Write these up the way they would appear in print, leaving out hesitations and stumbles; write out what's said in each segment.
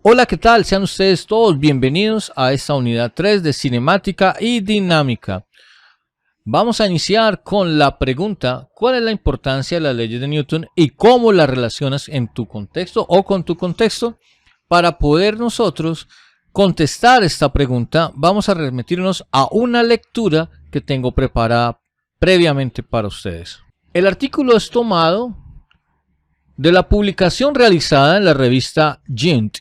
Hola, ¿qué tal? Sean ustedes todos bienvenidos a esta unidad 3 de cinemática y dinámica. Vamos a iniciar con la pregunta: ¿cuál es la importancia de las leyes de Newton y cómo las relacionas en tu contexto o con tu contexto? Para poder nosotros contestar esta pregunta, vamos a remitirnos a una lectura que tengo preparada previamente para ustedes. El artículo es tomado de la publicación realizada en la revista JINT,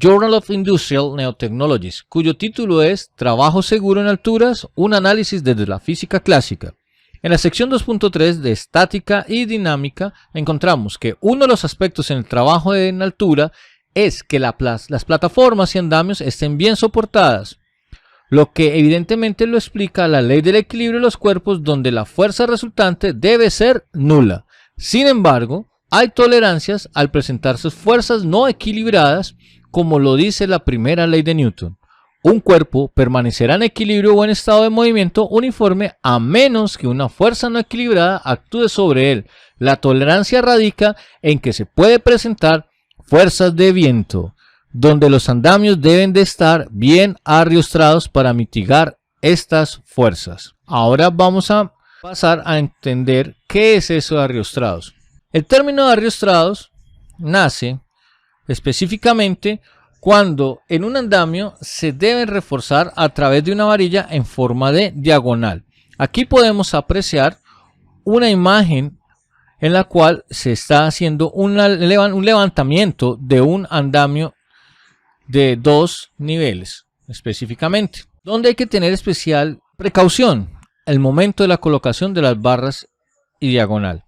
Journal of Industrial Nanotechnologies, cuyo título es Trabajo seguro en alturas, un análisis desde la física clásica. En la sección 2.3 de estática y dinámica encontramos que uno de los aspectos en el trabajo en altura es que las plataformas y andamios estén bien soportadas, lo que evidentemente lo explica la ley del equilibrio de los cuerpos, donde la fuerza resultante debe ser nula. Sin embargo, hay tolerancias al presentarse fuerzas no equilibradas, como lo dice la primera ley de Newton. Un cuerpo permanecerá en equilibrio o en estado de movimiento uniforme a menos que una fuerza no equilibrada actúe sobre él. La tolerancia radica en que se puede presentar fuerzas de viento, donde los andamios deben de estar bien arriostrados para mitigar estas fuerzas. Ahora vamos a pasar a entender qué es eso de arriostrados. El término de arriostrados nace específicamente cuando en un andamio se deben reforzar a través de una varilla en forma de diagonal. Aquí podemos apreciar una imagen en la cual se está haciendo un levantamiento de un andamio de 2 niveles específicamente, donde hay que tener especial precaución el momento de la colocación de las barras y diagonal.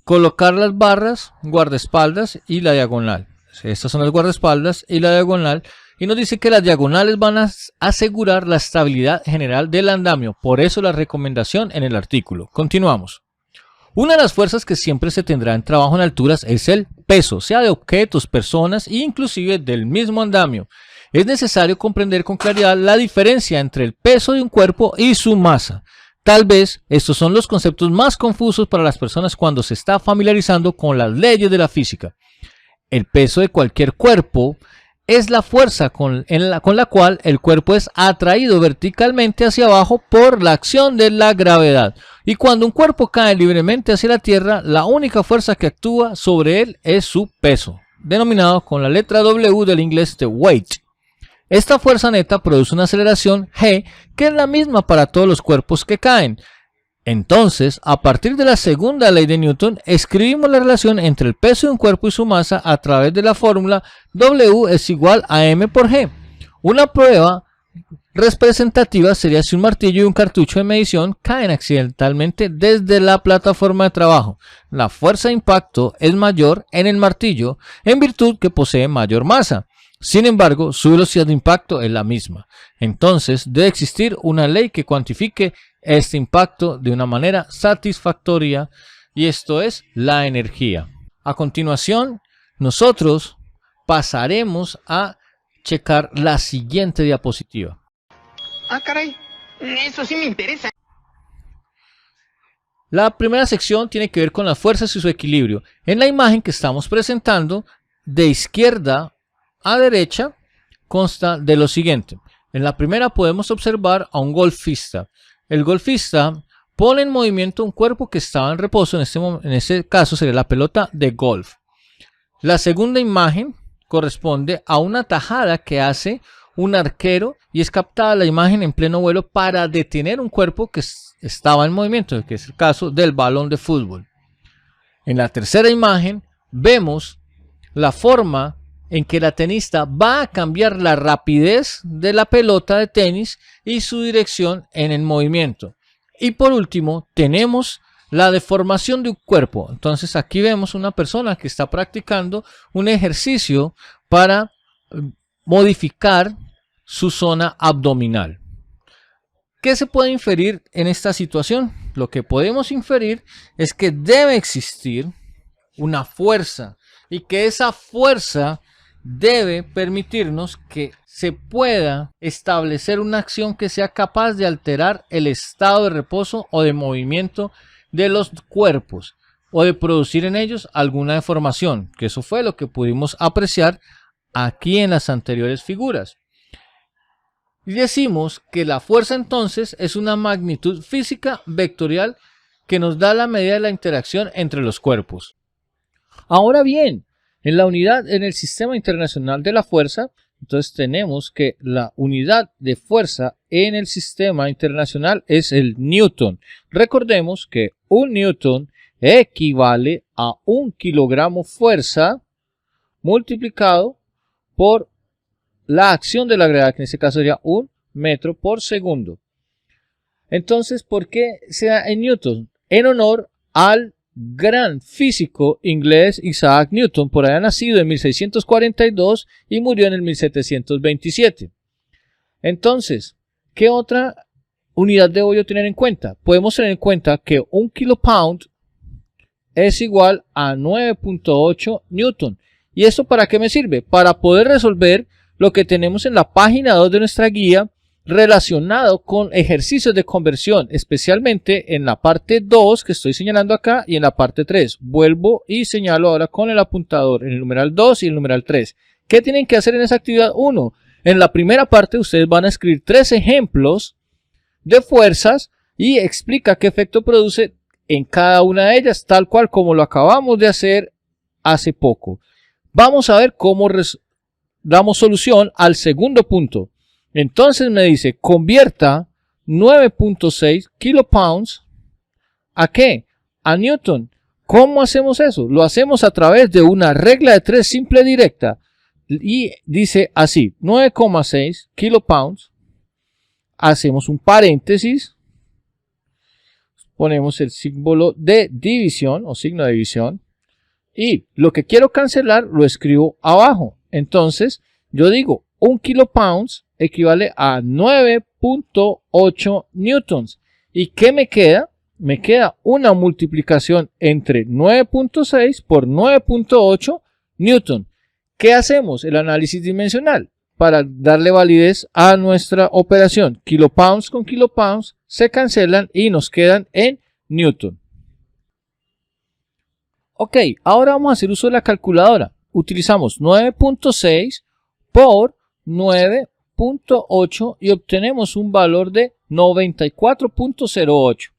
Colocar las barras, guardaespaldas y la diagonal. Estas son las guardaespaldas y la diagonal. Y nos dice que las diagonales van a asegurar la estabilidad general del andamio. Por eso la recomendación en el artículo. Continuamos. Una de las fuerzas que siempre se tendrá en trabajo en alturas es el peso, sea de objetos, personas e inclusive del mismo andamio. Es necesario comprender con claridad la diferencia entre el peso de un cuerpo y su masa. Tal vez estos son los conceptos más confusos para las personas cuando se está familiarizando con las leyes de la física. El peso de cualquier cuerpo es la fuerza con la cual el cuerpo es atraído verticalmente hacia abajo por la acción de la gravedad. Y cuando un cuerpo cae libremente hacia la tierra, la única fuerza que actúa sobre él es su peso, denominado con la letra W del inglés de weight. Esta fuerza neta produce una aceleración g, que es la misma para todos los cuerpos que caen. Entonces, a partir de la segunda ley de Newton, escribimos la relación entre el peso de un cuerpo y su masa a través de la fórmula W es igual a m por g. Una prueba representativa sería si un martillo y un cartucho de medición caen accidentalmente desde la plataforma de trabajo. La fuerza de impacto es mayor en el martillo en virtud que posee mayor masa. Sin embargo, su velocidad de impacto es la misma. Entonces, debe existir una ley que cuantifique este impacto de una manera satisfactoria, y esto es la energía. A continuación, nosotros pasaremos a checar la siguiente diapositiva. Ah, caray, eso sí me interesa. La primera sección tiene que ver con las fuerzas y su equilibrio. En la imagen que estamos presentando, de izquierda a derecha, consta de lo siguiente. En la primera podemos observar a un golfista. El golfista pone en movimiento un cuerpo que estaba en reposo, en este caso sería la pelota de golf. La segunda imagen corresponde a una tajada que hace un arquero y es captada la imagen en pleno vuelo para detener un cuerpo que estaba en movimiento, que es el caso del balón de fútbol. En la tercera imagen vemos la forma en que la tenista va a cambiar la rapidez de la pelota de tenis y su dirección en el movimiento. Y por último tenemos la deformación de un cuerpo. Entonces aquí vemos una persona que está practicando un ejercicio para modificar su zona abdominal. ¿Qué se puede inferir en esta situación? Lo que podemos inferir es que debe existir una fuerza y que esa fuerza debe permitirnos que se pueda establecer una acción que sea capaz de alterar el estado de reposo o de movimiento de los cuerpos o de producir en ellos alguna deformación, que eso fue lo que pudimos apreciar aquí en las anteriores figuras. Y decimos que la fuerza entonces es una magnitud física vectorial que nos da la medida de la interacción entre los cuerpos. Ahora bien, en el sistema internacional de la fuerza, entonces tenemos que la unidad de fuerza en el sistema internacional es el newton. Recordemos que un newton equivale a 1 kilogramo fuerza multiplicado por la acción de la gravedad, que en este caso sería 1 metro por segundo. Entonces, ¿por qué se da en newton? En honor al gran físico inglés Isaac Newton, por allá nacido en 1642 y murió en el 1727. Entonces, ¿qué otra unidad debo yo tener en cuenta? Podemos tener en cuenta que 1 kilopound es igual a 9.8 newton. ¿Y esto para qué me sirve? Para poder resolver lo que tenemos en la página 2 de nuestra guía relacionado con ejercicios de conversión, especialmente en la parte 2 que estoy señalando acá y en la parte 3. Vuelvo y señalo ahora con el apuntador en el numeral 2 y el numeral 3. ¿Qué tienen que hacer en esa actividad 1? En la primera parte ustedes van a escribir 3 ejemplos de fuerzas y explica qué efecto produce en cada una de ellas, tal cual como lo acabamos de hacer hace poco. Vamos a ver cómo damos solución al segundo punto. Entonces me dice, convierta 9.6 kilopounds ¿a qué? A newton. ¿Cómo hacemos eso? Lo hacemos a través de una regla de 3 simple directa. Y dice así, 9,6 kilopounds. Hacemos un paréntesis. Ponemos el símbolo de división o signo de división. Y lo que quiero cancelar lo escribo abajo. Entonces yo digo 1 kilopounds equivale a 9.8 newtons. ¿Y qué me queda? Me queda una multiplicación entre 9.6 por 9.8 newton. ¿Qué hacemos? El análisis dimensional para darle validez a nuestra operación. Kilopounds con kilopounds se cancelan y nos quedan en newton. Ok, ahora vamos a hacer uso de la calculadora. Utilizamos 9.6 por 9.8 y obtenemos un valor de 94.08.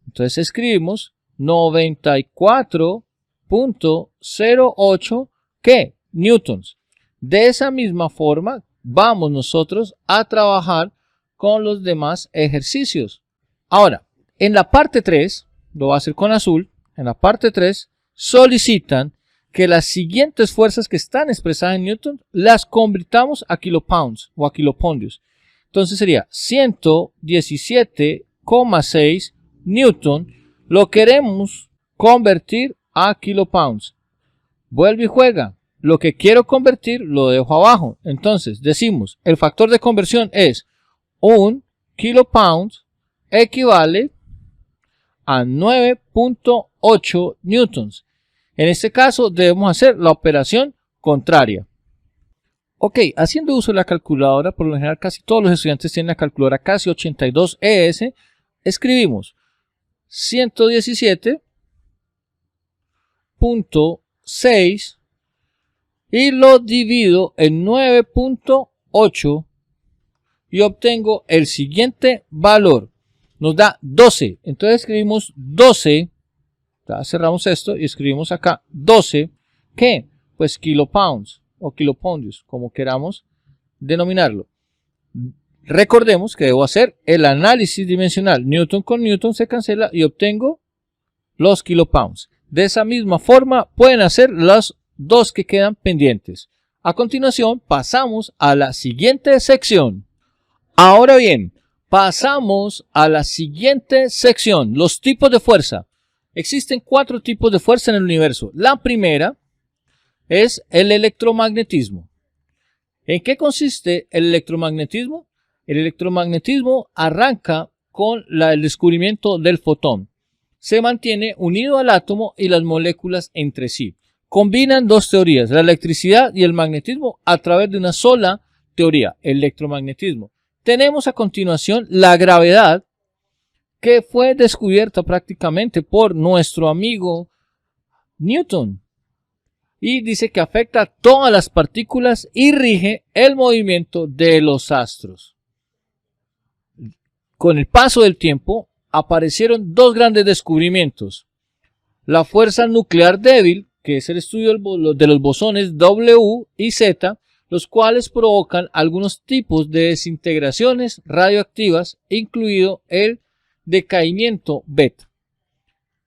Entonces escribimos 94.08 ¿qué? Newtons. De esa misma forma vamos nosotros a trabajar con los demás ejercicios. Ahora, en la parte 3, lo voy a hacer con azul, en la parte 3 solicitan que las siguientes fuerzas que están expresadas en Newton las convirtamos a kilopounds o a kilopondios. Entonces sería 117,6 Newton. Lo queremos convertir a kilopounds. Vuelve y juega. Lo que quiero convertir lo dejo abajo. Entonces decimos, el factor de conversión es 1 kilopound equivale a 9.8 newtons. En este caso debemos hacer la operación contraria. Ok, haciendo uso de la calculadora, por lo general casi todos los estudiantes tienen la calculadora Casio 82 ES, escribimos 117.6 y lo divido en 9.8 y obtengo el siguiente valor. Nos da 12. Entonces escribimos 12. Ya cerramos esto y escribimos acá 12. ¿Qué? Pues kilopounds o kilopondios, como queramos denominarlo. Recordemos que debo hacer el análisis dimensional. Newton con Newton se cancela y obtengo los kilopounds. De esa misma forma pueden hacer las dos que quedan pendientes. A continuación pasamos a la siguiente sección. Ahora bien, pasamos a la siguiente sección, los tipos de fuerza. Existen 4 tipos de fuerza en el universo. La primera es el electromagnetismo. ¿En qué consiste el electromagnetismo? El electromagnetismo arranca con el descubrimiento del fotón. Se mantiene unido al átomo y las moléculas entre sí. Combinan dos teorías, la electricidad y el magnetismo, a través de una sola teoría, el electromagnetismo. Tenemos a continuación la gravedad, que fue descubierta prácticamente por nuestro amigo Newton. y dice que afecta a todas las partículas y rige el movimiento de los astros. Con el paso del tiempo aparecieron dos grandes descubrimientos: la fuerza nuclear débil, que es el estudio de los bosones W y Z, los cuales provocan algunos tipos de desintegraciones radioactivas, incluido el decaimiento beta.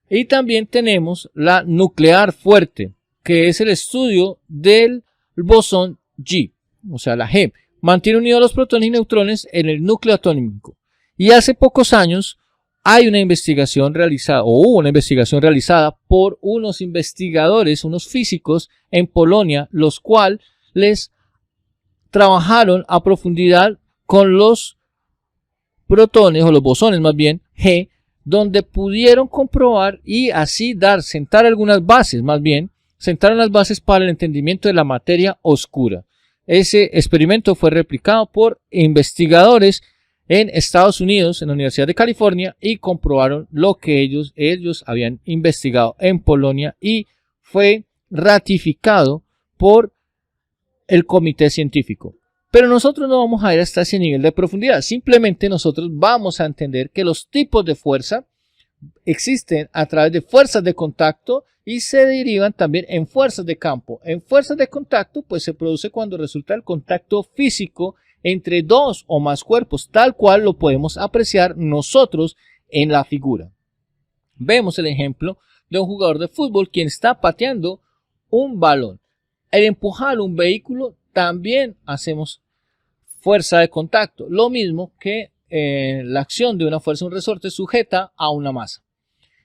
Y también tenemos la nuclear fuerte, que es el estudio del bosón G, o sea la G. Mantiene unidos los protones y neutrones en el núcleo atómico. Y hace pocos años hay una investigación realizada, o hubo una investigación realizada por unos investigadores, unos físicos en Polonia, los cuales trabajaron a profundidad con los protones, o los bosones más bien, G, donde pudieron comprobar y así sentar algunas bases, sentaron las bases para el entendimiento de la materia oscura. Ese experimento fue replicado por investigadores en Estados Unidos, en la Universidad de California, y comprobaron lo que ellos habían investigado en Polonia y fue ratificado por el comité científico. Pero nosotros no vamos a ir hasta ese nivel de profundidad. Simplemente nosotros vamos a entender que los tipos de fuerza existen a través de fuerzas de contacto y se derivan también en fuerzas de campo. En fuerzas de contacto, pues se produce cuando resulta el contacto físico entre dos o más cuerpos, tal cual lo podemos apreciar nosotros en la figura. Vemos el ejemplo de un jugador de fútbol quien está pateando un balón. Al empujar un vehículo también hacemos fuerza de contacto, lo mismo que la acción de una fuerza, un resorte sujeta a una masa.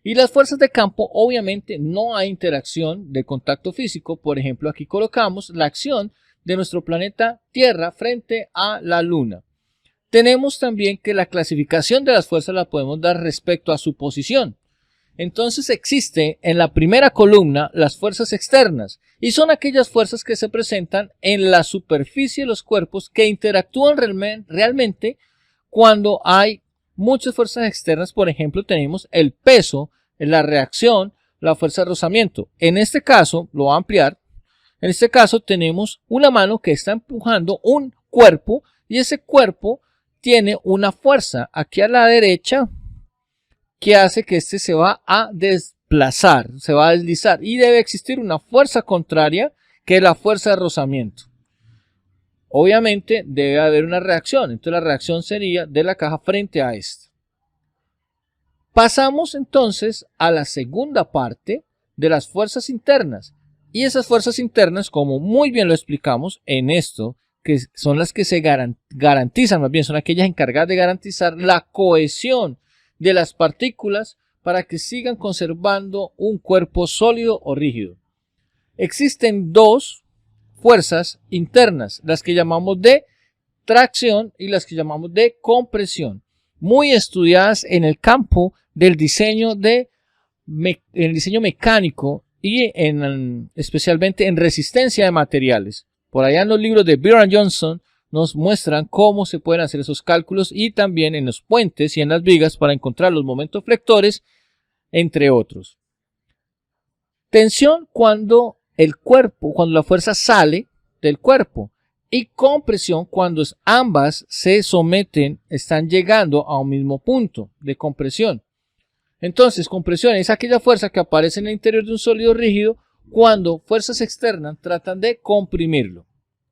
Y las fuerzas de campo, obviamente no hay interacción de contacto físico. Por ejemplo, aquí colocamos la acción de nuestro planeta Tierra frente a la Luna. Tenemos también que la clasificación de las fuerzas la podemos dar respecto a su posición. Entonces existe en la primera columna las fuerzas externas, y son aquellas fuerzas que se presentan en la superficie de los cuerpos que interactúan realmente cuando hay muchas fuerzas externas. Por ejemplo, tenemos el peso, la reacción, la fuerza de rozamiento. En este caso, lo voy a ampliar, en este caso tenemos una mano que está empujando un cuerpo y ese cuerpo tiene una fuerza aquí a la derecha que hace que este se va a desplazar, se va a deslizar, y debe existir una fuerza contraria que es la fuerza de rozamiento. Obviamente debe haber una reacción, entonces la reacción sería de la caja frente a esta. Pasamos entonces a la segunda parte de las fuerzas internas, y esas fuerzas internas, como muy bien lo explicamos en esto, que son las que se garantizan, más bien son aquellas encargadas de garantizar la cohesión de las partículas para que sigan conservando un cuerpo sólido o rígido. Existen dos fuerzas internas, las que llamamos de tracción y las que llamamos de compresión, muy estudiadas en el campo del diseño mecánico y especialmente en resistencia de materiales. Por allá en los libros de Byron Johnson nos muestran cómo se pueden hacer esos cálculos, y también en los puentes y en las vigas para encontrar los momentos flectores, entre otros. Tensión cuando la fuerza sale del cuerpo, y compresión cuando ambas se someten, están llegando a un mismo punto de compresión. Entonces, compresión es aquella fuerza que aparece en el interior de un sólido rígido cuando fuerzas externas tratan de comprimirlo.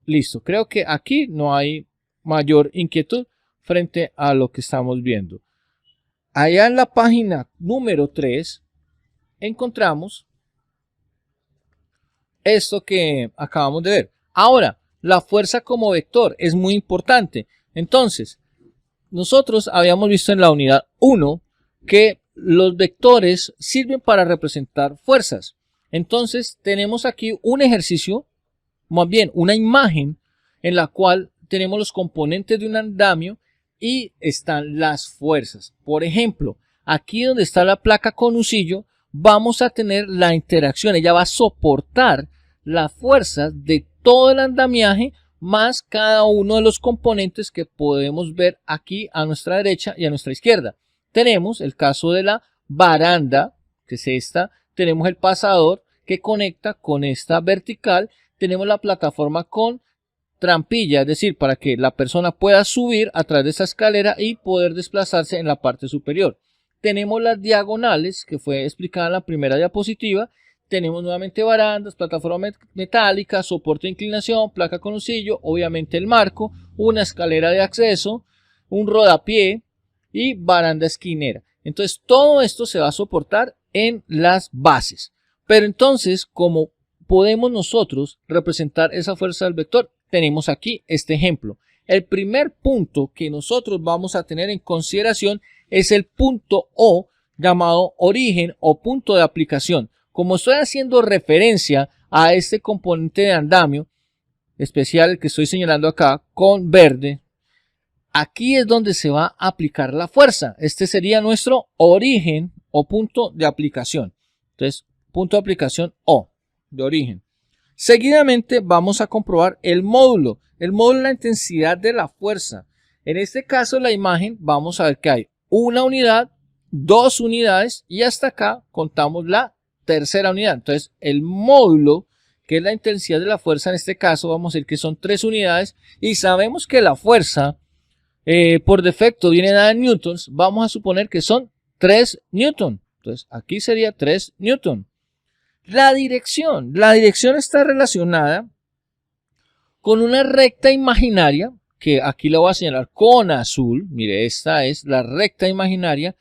Listo, creo que aquí no hay mayor inquietud frente a lo que estamos viendo. Allá en la página número 3 encontramos esto que acabamos de ver. Ahora, la fuerza como vector es muy importante. Entonces, nosotros habíamos visto en la unidad 1 que los vectores sirven para representar fuerzas. Entonces, tenemos aquí un ejercicio, más bien una imagen en la cual tenemos los componentes de un andamio y están las fuerzas. Por ejemplo, aquí donde está la placa con husillo, vamos a tener la interacción. Ella va a soportar las fuerzas de todo el andamiaje más cada uno de los componentes que podemos ver aquí a nuestra derecha y a nuestra izquierda. Tenemos el caso de la baranda, que es esta, tenemos el pasador que conecta con esta vertical. Tenemos la plataforma con trampilla, es decir, para que la persona pueda subir a través de esta escalera y poder desplazarse en la parte superior. Tenemos las diagonales, que fue explicada en la primera diapositiva. Tenemos nuevamente barandas, plataforma metálica, soporte de inclinación, placa con husillo, obviamente el marco, una escalera de acceso, un rodapié y baranda esquinera. Entonces todo esto se va a soportar en las bases. Pero entonces, ¿cómo podemos nosotros representar esa fuerza del vector? Tenemos aquí este ejemplo. El primer punto que nosotros vamos a tener en consideración es el punto O, llamado origen o punto de aplicación. Como estoy haciendo referencia a este componente de andamio especial, el que estoy señalando acá con verde, aquí es donde se va a aplicar la fuerza. Este sería nuestro origen o punto de aplicación. Entonces, punto de aplicación O, de origen. Seguidamente vamos a comprobar el módulo. El módulo es la intensidad de la fuerza. En este caso, la imagen, vamos a ver que hay una unidad, dos unidades y hasta acá contamos la tercera unidad. Entonces, el módulo, que es la intensidad de la fuerza, en este caso vamos a decir que son 3 unidades y sabemos que la fuerza por defecto viene dada en newtons. Vamos a suponer que son 3 newton. Entonces, aquí sería 3 newton. La dirección está relacionada con una recta imaginaria, que aquí la voy a señalar con azul. Mire, esta es la recta imaginaria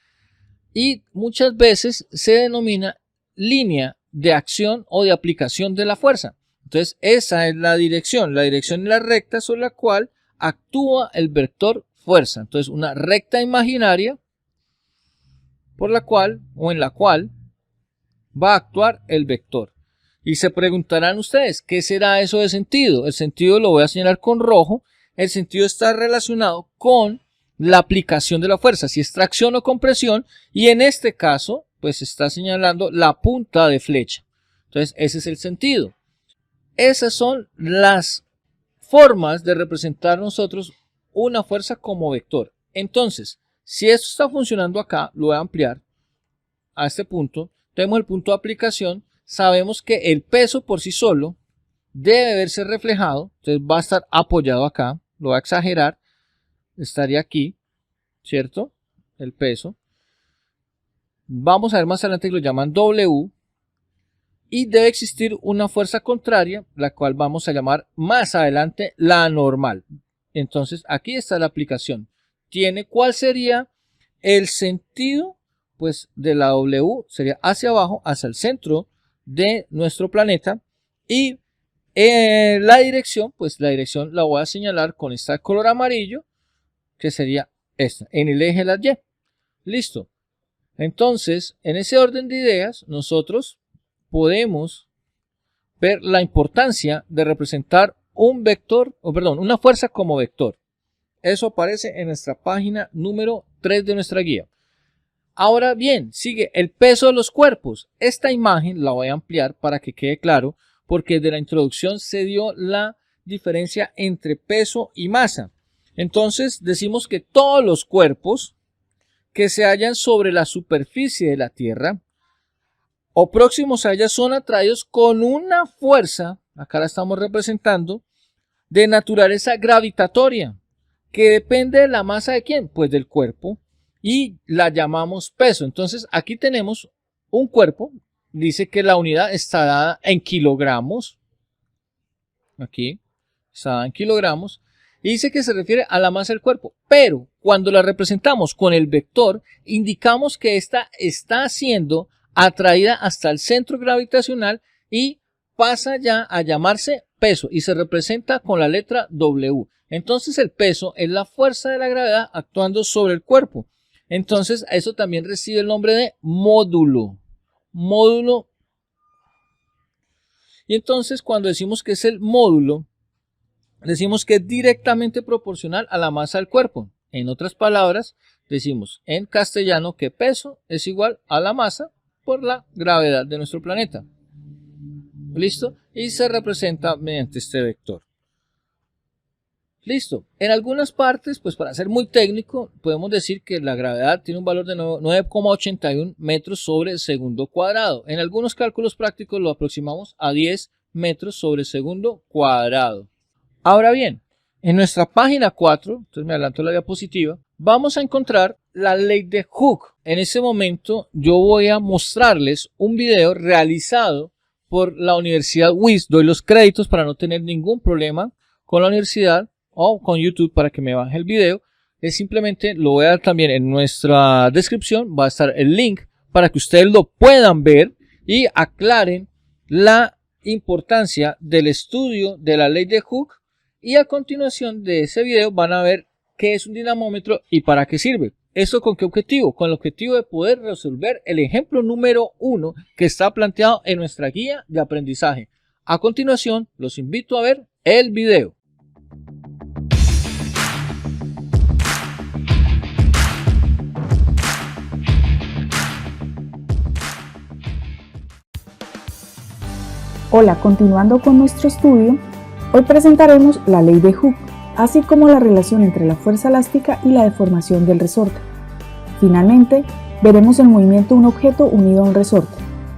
y muchas veces se denomina línea de acción o de aplicación de la fuerza. Entonces, esa es la dirección. La dirección es la recta sobre la cual actúa el vector fuerza. Entonces, una recta imaginaria por la cual o en la cual va a actuar el vector. Y se preguntarán ustedes, ¿qué será eso de sentido? El sentido lo voy a señalar con rojo. El sentido está relacionado con la aplicación de la fuerza, si es tracción o compresión, y en este caso, pues está señalando la punta de flecha. Entonces, ese es el sentido. Esas son las formas de representar nosotros una fuerza como vector. Entonces, si esto está funcionando acá, lo voy a ampliar a este punto. Tenemos el punto de aplicación. Sabemos que el peso por sí solo debe verse reflejado. Entonces va a estar apoyado acá. Lo voy a exagerar. Estaría aquí, ¿cierto? El peso. Vamos a ver más adelante que lo llaman W. Y debe existir una fuerza contraria, la cual vamos a llamar más adelante la normal. Entonces aquí está la aplicación. ¿Cuál sería el sentido? Pues de la W sería hacia abajo, hacia el centro de nuestro planeta. Y la dirección, pues la dirección la voy a señalar con este color amarillo, que sería esta, en el eje de la Y. Listo. Entonces, en ese orden de ideas, nosotros podemos ver la importancia de representar un vector, una fuerza como vector. Eso aparece en nuestra página número 3 de nuestra guía. Ahora bien, sigue el peso de los cuerpos. Esta imagen la voy a ampliar para que quede claro, porque de la introducción se dio la diferencia entre peso y masa. Entonces decimos que todos los cuerpos que se hallan sobre la superficie de la Tierra o próximos a ella son atraídos con una fuerza, acá la estamos representando, de naturaleza gravitatoria, que depende de la masa de ¿quién? Pues del cuerpo, y la llamamos peso. Entonces aquí tenemos un cuerpo, dice que la unidad está dada en kilogramos, aquí está dada en kilogramos, y dice que se refiere a la masa del cuerpo, pero cuando la representamos con el vector, indicamos que esta está siendo atraída hasta el centro gravitacional y pasa ya a llamarse peso y se representa con la letra W. Entonces el peso es la fuerza de la gravedad actuando sobre el cuerpo. Entonces eso también recibe el nombre de módulo. Módulo. Y entonces cuando decimos que es el módulo, decimos que es directamente proporcional a la masa del cuerpo. En otras palabras, decimos en castellano que peso es igual a la masa por la gravedad de nuestro planeta. ¿Listo? Y se representa mediante este vector. Listo. En algunas partes, pues para ser muy técnico, podemos decir que la gravedad tiene un valor de 9,81 metros sobre segundo cuadrado. En algunos cálculos prácticos lo aproximamos a 10 metros sobre segundo cuadrado. Ahora bien, en nuestra página 4, entonces me adelanto la diapositiva, vamos a encontrar la ley de Hooke. En ese momento yo voy a mostrarles un video realizado por la Universidad WIS. Doy los créditos para no tener ningún problema con la universidad o con YouTube para que me baje el video. Es simplemente, lo voy a dar también en nuestra descripción, va a estar el link para que ustedes lo puedan ver y aclaren la importancia del estudio de la ley de Hooke, y a continuación de ese video van a ver qué es un dinamómetro y para qué sirve. ¿Esto con qué objetivo? Con el objetivo de poder resolver el ejemplo número 1 que está planteado en nuestra guía de aprendizaje. A continuación los invito a ver el video. Hola, continuando con nuestro estudio, hoy presentaremos la ley de Hooke, así como la relación entre la fuerza elástica y la deformación del resorte. Finalmente, veremos el movimiento de un objeto unido a un resorte.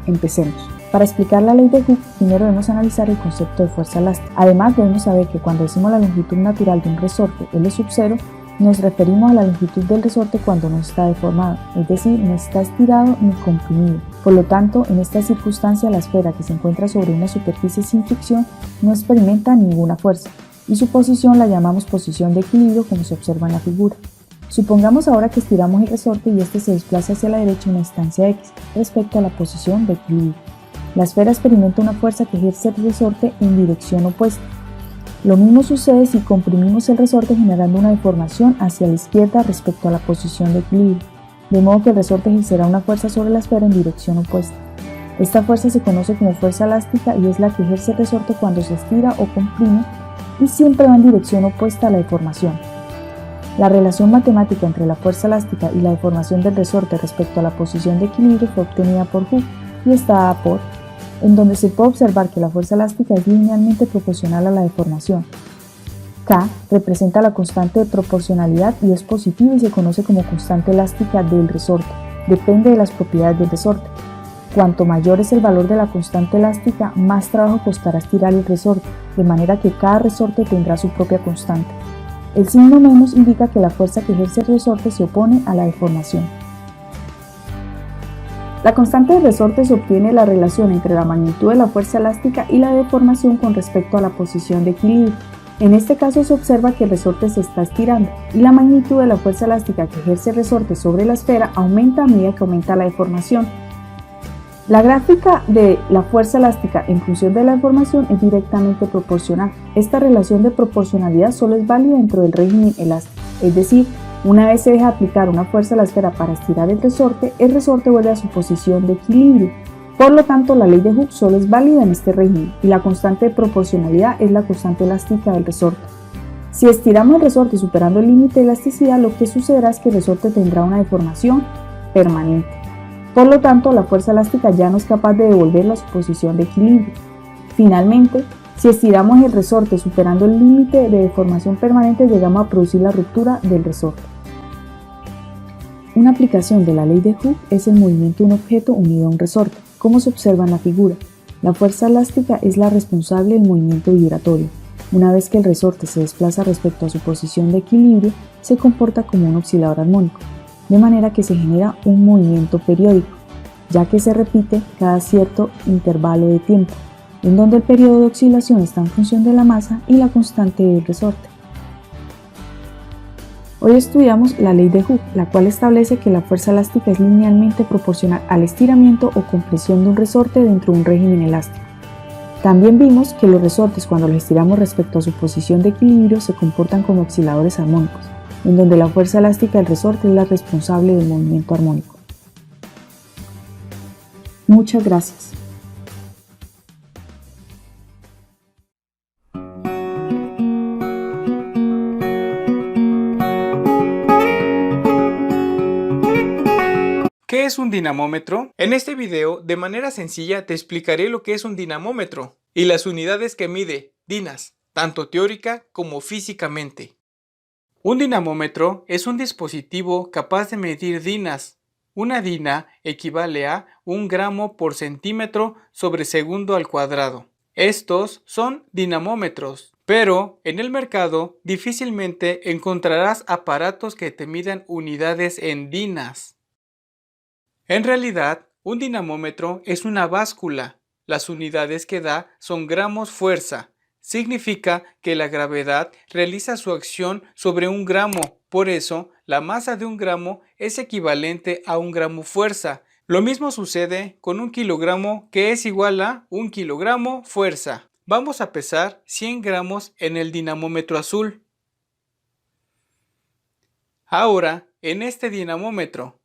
Empecemos. Para explicar la ley de Hooke, primero debemos analizar el concepto de fuerza elástica. Además, debemos saber que cuando decimos la longitud natural de un resorte L sub 0, nos referimos a la longitud del resorte cuando no está deformado, es decir, no está estirado ni comprimido. Por lo tanto, en esta circunstancia la esfera que se encuentra sobre una superficie sin fricción no experimenta ninguna fuerza, y su posición la llamamos posición de equilibrio, como se observa en la figura. Supongamos ahora que estiramos el resorte y este se desplaza hacia la derecha una distancia x respecto a la posición de equilibrio. La esfera experimenta una fuerza que ejerce el resorte en dirección opuesta. Lo mismo sucede si comprimimos el resorte generando una deformación hacia la izquierda respecto a la posición de equilibrio, de modo que el resorte ejercerá una fuerza sobre la esfera en dirección opuesta. Esta fuerza se conoce como fuerza elástica y es la que ejerce el resorte cuando se estira o comprime y siempre va en dirección opuesta a la deformación. La relación matemática entre la fuerza elástica y la deformación del resorte respecto a la posición de equilibrio fue obtenida por Hooke y está dada por, en donde se puede observar que la fuerza elástica es linealmente proporcional a la deformación. K representa la constante de proporcionalidad y es positiva y se conoce como constante elástica del resorte. Depende de las propiedades del resorte. Cuanto mayor es el valor de la constante elástica, más trabajo costará estirar el resorte, de manera que cada resorte tendrá su propia constante. El signo menos indica que la fuerza que ejerce el resorte se opone a la deformación. La constante de resorte se obtiene la relación entre la magnitud de la fuerza elástica y la deformación con respecto a la posición de equilibrio. En este caso se observa que el resorte se está estirando y la magnitud de la fuerza elástica que ejerce el resorte sobre la esfera aumenta a medida que aumenta la deformación. La gráfica de la fuerza elástica en función de la deformación es directamente proporcional. Esta relación de proporcionalidad solo es válida dentro del régimen elástico, es decir, una vez se deja aplicar una fuerza a la esfera para estirar el resorte vuelve a su posición de equilibrio. Por lo tanto, la ley de Hooke solo es válida en este régimen y la constante de proporcionalidad es la constante elástica del resorte. Si estiramos el resorte superando el límite de elasticidad, lo que sucederá es que el resorte tendrá una deformación permanente. Por lo tanto, la fuerza elástica ya no es capaz de devolverlo a su posición de equilibrio. Finalmente, si estiramos el resorte superando el límite de deformación permanente, llegamos a producir la ruptura del resorte. Una aplicación de la ley de Hooke es el movimiento de un objeto unido a un resorte, como se observa en la figura. La fuerza elástica es la responsable del movimiento vibratorio. Una vez que el resorte se desplaza respecto a su posición de equilibrio, se comporta como un oscilador armónico, de manera que se genera un movimiento periódico, ya que se repite cada cierto intervalo de tiempo, en donde el periodo de oscilación está en función de la masa y la constante del resorte. Hoy estudiamos la ley de Hooke, la cual establece que la fuerza elástica es linealmente proporcional al estiramiento o compresión de un resorte dentro de un régimen elástico. También vimos que los resortes, cuando los estiramos respecto a su posición de equilibrio, se comportan como osciladores armónicos, en donde la fuerza elástica del resorte es la responsable del movimiento armónico. Muchas gracias. ¿Qué es un dinamómetro? En este video, de manera sencilla, te explicaré lo que es un dinamómetro y las unidades que mide, dinas. tanto teórica como físicamente. Un dinamómetro es un dispositivo capaz de medir dinas. Una dina equivale a 1 gramo por centímetro sobre segundo al cuadrado. Estos son dinamómetros, pero en el mercado difícilmente encontrarás aparatos que te midan unidades en dinas. En realidad, un dinamómetro es una báscula. Las unidades que da son gramos fuerza. Significa que la gravedad realiza su acción sobre 1 gramo, por eso la masa de 1 gramo es equivalente a 1 gramo fuerza. Lo mismo sucede con 1 kilogramo, que es igual a 1 kilogramo fuerza. Vamos a pesar 100 gramos en el dinamómetro azul. Ahora, en este dinamómetro,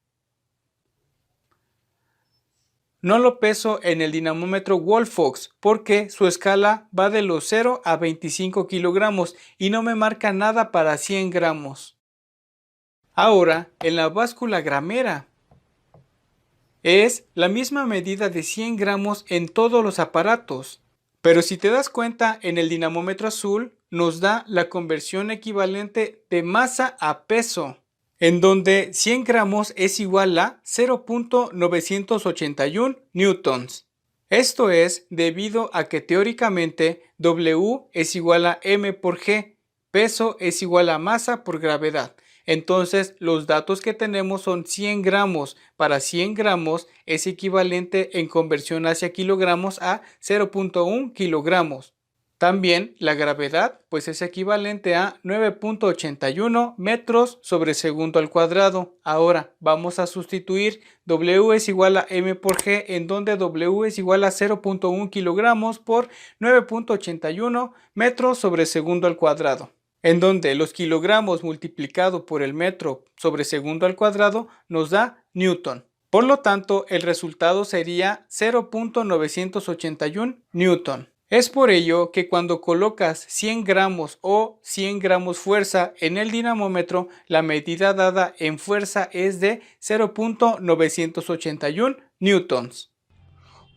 no lo peso en el dinamómetro Wallfox porque su escala va de los 0 a 25 kilogramos y no me marca nada para 100 gramos. Ahora, en la báscula gramera, es la misma medida de 100 gramos en todos los aparatos. Pero si te das cuenta, en el dinamómetro azul nos da la conversión equivalente de masa a peso, en donde 100 gramos es igual a 0.981 newtons. Esto es debido a que teóricamente W es igual a m por g, peso es igual a masa por gravedad. Entonces los datos que tenemos son 100 gramos. Para 100 gramos es equivalente en conversión hacia kilogramos a 0.1 kilogramos. También la gravedad pues es equivalente a 9.81 metros sobre segundo al cuadrado. Ahora vamos a sustituir W es igual a m por g, en donde W es igual a 0.1 kilogramos por 9.81 metros sobre segundo al cuadrado, en donde los kilogramos multiplicado por el metro sobre segundo al cuadrado nos da newton. Por lo tanto, el resultado sería 0.981 newton. Es por ello que cuando colocas 100 gramos o 100 gramos fuerza en el dinamómetro, la medida dada en fuerza es de 0.981 newtons.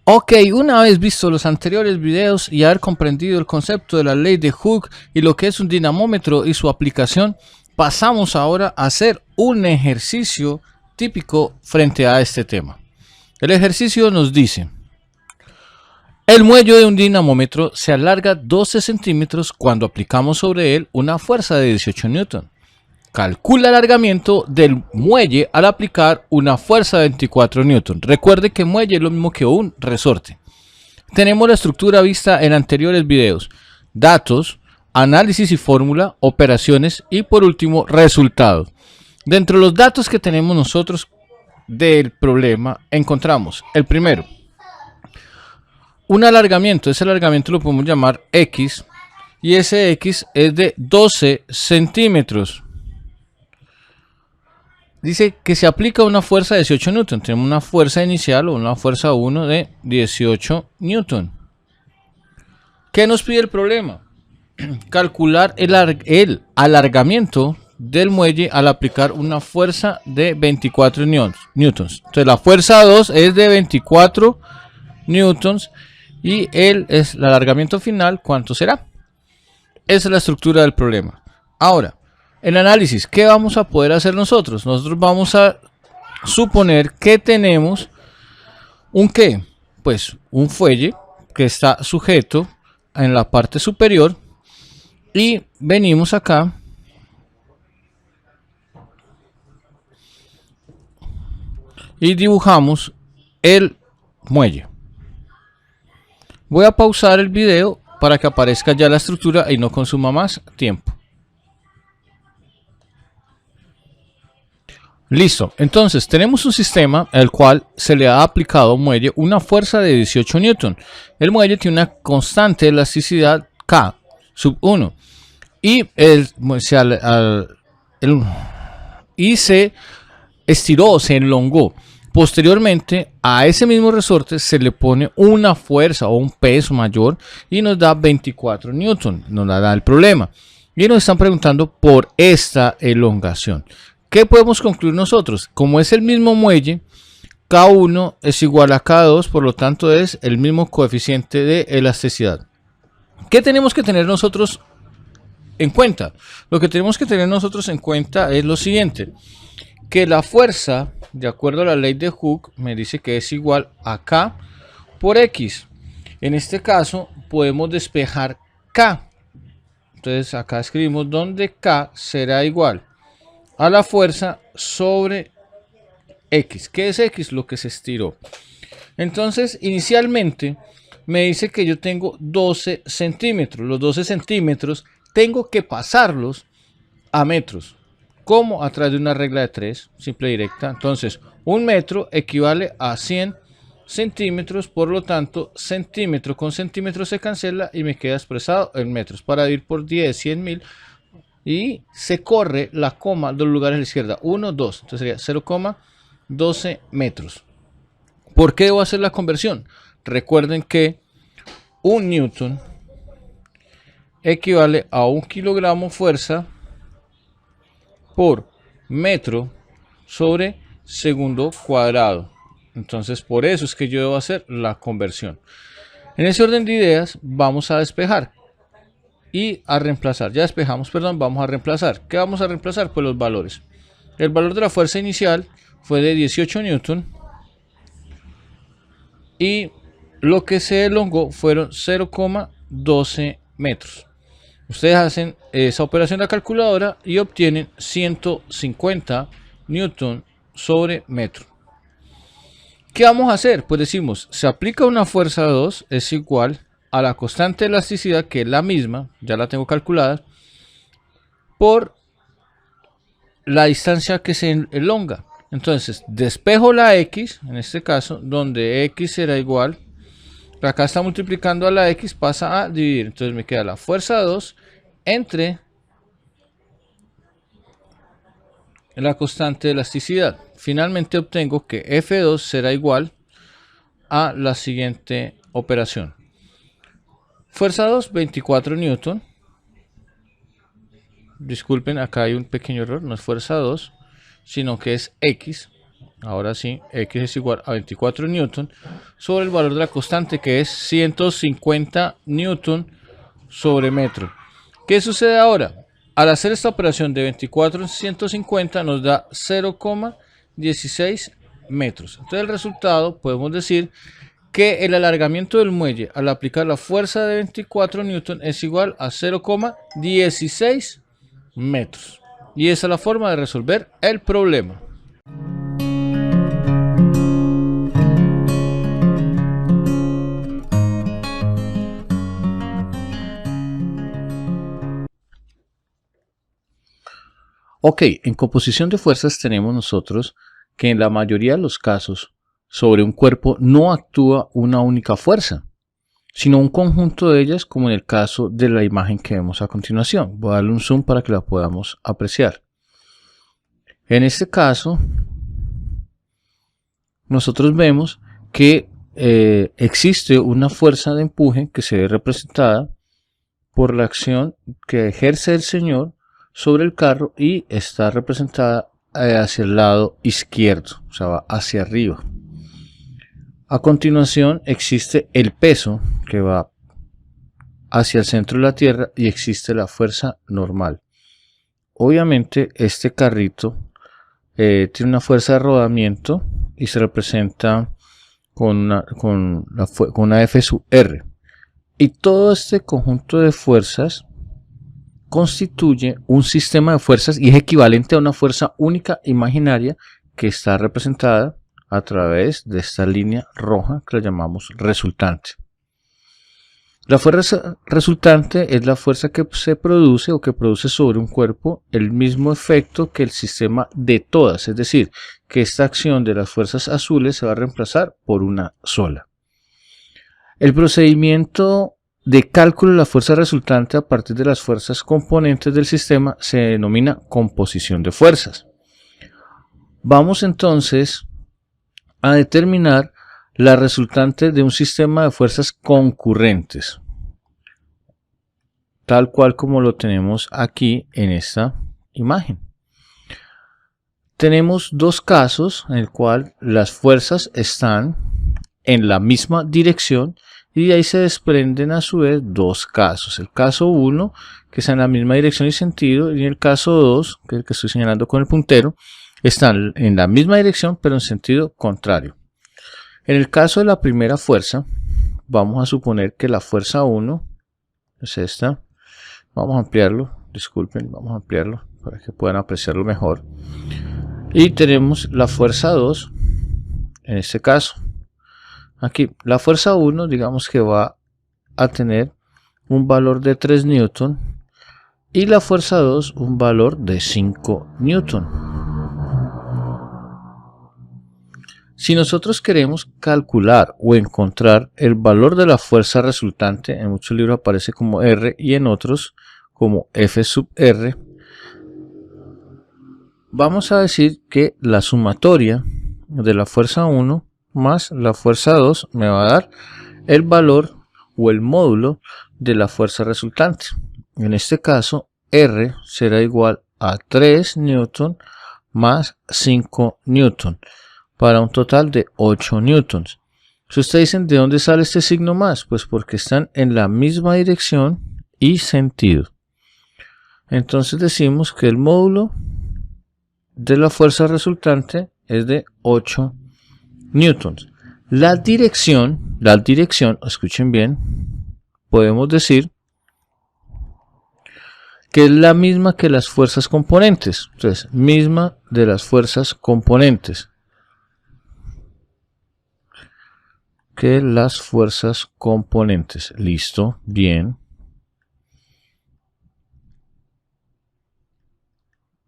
Ok, una vez visto los anteriores videos y haber comprendido el concepto de la ley de Hooke y lo que es un dinamómetro y su aplicación, pasamos ahora a hacer un ejercicio típico frente a este tema. El ejercicio nos dice: el muelle de un dinamómetro se alarga 12 centímetros cuando aplicamos sobre él una fuerza de 18 newton. Calcula el alargamiento del muelle al aplicar una fuerza de 24 newton. Recuerde que muelle es lo mismo que un resorte. Tenemos la estructura vista en anteriores videos: datos, análisis y fórmula, operaciones y por último resultados. Dentro de los datos que tenemos nosotros del problema encontramos el primero, un alargamiento. Ese alargamiento lo podemos llamar X y ese X es de 12 centímetros. Dice que se aplica una fuerza de 18 newton. Tenemos una fuerza inicial o una fuerza 1 de 18 newton. ¿Qué nos pide el problema? Calcular el alargamiento del muelle al aplicar una fuerza de 24 newtons. Entonces la fuerza 2 es de 24 newtons y el alargamiento final, ¿cuánto será? Esa es la estructura del problema. Ahora, el análisis, ¿qué vamos a poder hacer nosotros? Nosotros vamos a suponer que tenemos un ¿qué? Pues un fuelle que está sujeto en la parte superior y venimos acá y dibujamos el muelle. Voy a pausar el video para que aparezca ya la estructura y no consuma más tiempo. Listo, entonces tenemos un sistema al cual se le ha aplicado al muelle una fuerza de 18 newton. El muelle tiene una constante de elasticidad K sub 1 y se estiró, se elongó. Posteriormente a ese mismo resorte se le pone una fuerza o un peso mayor y nos da 24 newton, nos da el problema. Y nos están preguntando por esta elongación. ¿Qué podemos concluir nosotros? Como es el mismo muelle, K1 es igual a K2, por lo tanto es el mismo coeficiente de elasticidad. ¿Qué tenemos que tener nosotros en cuenta? Lo que tenemos que tener nosotros en cuenta es lo siguiente, que la fuerza, de acuerdo a la ley de Hooke, me dice que es igual a K por X. En este caso podemos despejar K. Entonces acá escribimos donde K será igual a la fuerza sobre X. ¿Qué es X? Lo que se estiró. Entonces inicialmente me dice que yo tengo 12 centímetros. Los 12 centímetros tengo que pasarlos a metros. ¿Cómo? A través de una regla de 3, simple y directa. Entonces, un metro equivale a 100 centímetros, por lo tanto, centímetro con centímetro se cancela y me queda expresado en metros. Para dividir por 10, 100.000, y se corre la coma de los lugares a la izquierda. 1, 2, entonces sería 0,12 metros. ¿Por qué debo hacer la conversión? Recuerden que un newton equivale a 1 kilogramo fuerza por metro sobre segundo cuadrado. Entonces por eso es que yo debo hacer la conversión. En ese orden de ideas vamos a despejar y a reemplazar. Ya despejamos, perdón, vamos a reemplazar. ¿Qué vamos a reemplazar? Pues los valores. El valor de la fuerza inicial fue de 18 newton y lo que se elongó fueron 0,12 metros. Ustedes hacen esa operación en la calculadora y obtienen 150 newton sobre metro. ¿Qué vamos a hacer? Pues decimos, se aplica una fuerza 2 es igual a la constante de elasticidad, que es la misma, ya la tengo calculada, por la distancia que se elonga. Entonces, despejo la X, en este caso, donde X será igual, acá está multiplicando a la X, pasa a dividir. Entonces me queda la fuerza 2 entre la constante de elasticidad. Finalmente obtengo que F2 será igual a la siguiente operación. Fuerza 2, 24 newton. Disculpen, acá hay un pequeño error, no es fuerza 2, sino que es X. Ahora sí, X es igual a 24 newton sobre el valor de la constante, que es 150 newton sobre metro. ¿Qué sucede ahora? Al hacer esta operación de 24 en 150 nos da 0,16 metros. Entonces el resultado podemos decir que el alargamiento del muelle al aplicar la fuerza de 24 newton es igual a 0,16 metros. Y esa es la forma de resolver el problema. Ok, en composición de fuerzas tenemos nosotros que en la mayoría de los casos sobre un cuerpo no actúa una única fuerza, sino un conjunto de ellas, como en el caso de la imagen que vemos a continuación. Voy a darle un zoom para que la podamos apreciar. En este caso, nosotros vemos que existe una fuerza de empuje que se ve representada por la acción que ejerce el señor sobre el carro y está representada hacia el lado izquierdo, o sea, va hacia arriba. A continuación existe el peso que va hacia el centro de la tierra y existe la fuerza normal. Obviamente este carrito tiene una fuerza de rodamiento y se representa con una F sub R. Y todo este conjunto de fuerzas constituye un sistema de fuerzas y es equivalente a una fuerza única imaginaria que está representada a través de esta línea roja que la llamamos resultante. La fuerza resultante es la fuerza que se produce o que produce sobre un cuerpo el mismo efecto que el sistema de todas, es decir, que esta acción de las fuerzas azules se va a reemplazar por una sola. El procedimiento de cálculo de la fuerza resultante a partir de las fuerzas componentes del sistema se denomina composición de fuerzas. Vamos entonces a determinar la resultante de un sistema de fuerzas concurrentes, tal cual como lo tenemos aquí en esta imagen. Tenemos dos casos en el cual las fuerzas están en la misma dirección Y de ahí se desprenden a su vez dos casos. El caso 1, que está en la misma dirección y sentido, y el caso 2, que es el que estoy señalando con el puntero, están en la misma dirección pero en sentido contrario. En el caso de la primera fuerza, vamos a suponer que la fuerza 1 es esta. Vamos a ampliarlo, disculpen, vamos a ampliarlo para que puedan apreciarlo mejor. Y tenemos la fuerza 2 en este caso. Aquí la fuerza 1 digamos que va a tener un valor de 3 newton y la fuerza 2 un valor de 5 newton. Si nosotros queremos calcular o encontrar el valor de la fuerza resultante, en muchos libros aparece como R y en otros como F sub R, vamos a decir que la sumatoria de la fuerza 1 más la fuerza 2 me va a dar el valor o el módulo de la fuerza resultante. En este caso, R será igual a 3 newton más 5 newton, para un total de 8 newtons. Si ustedes dicen, ¿de dónde sale este signo más? Pues porque están en la misma dirección y sentido. Entonces decimos que el módulo de la fuerza resultante es de 8 newtons. La dirección, escuchen bien, podemos decir que es la misma que las fuerzas componentes. Entonces, misma de las fuerzas componentes. Que las fuerzas componentes. Listo, bien.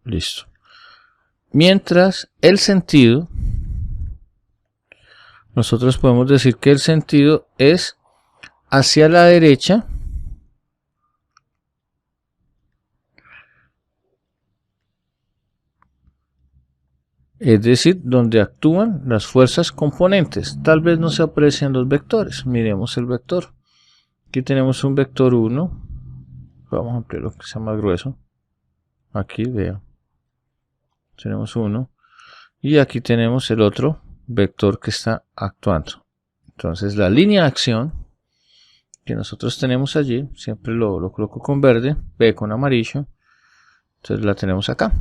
Listo. Mientras el sentido, nosotros podemos decir que el sentido es hacia la derecha es decir, donde actúan las fuerzas componentes. Tal vez no se aprecian los vectores. Miremos el vector. Aquí tenemos un vector 1. Vamos a ampliarlo que sea más grueso. Aquí, vean. Tenemos 1. Y aquí tenemos el otro vector que está actuando. Entonces la línea de acción que nosotros tenemos allí, siempre lo coloco con verde, B con amarillo. Entonces la tenemos acá.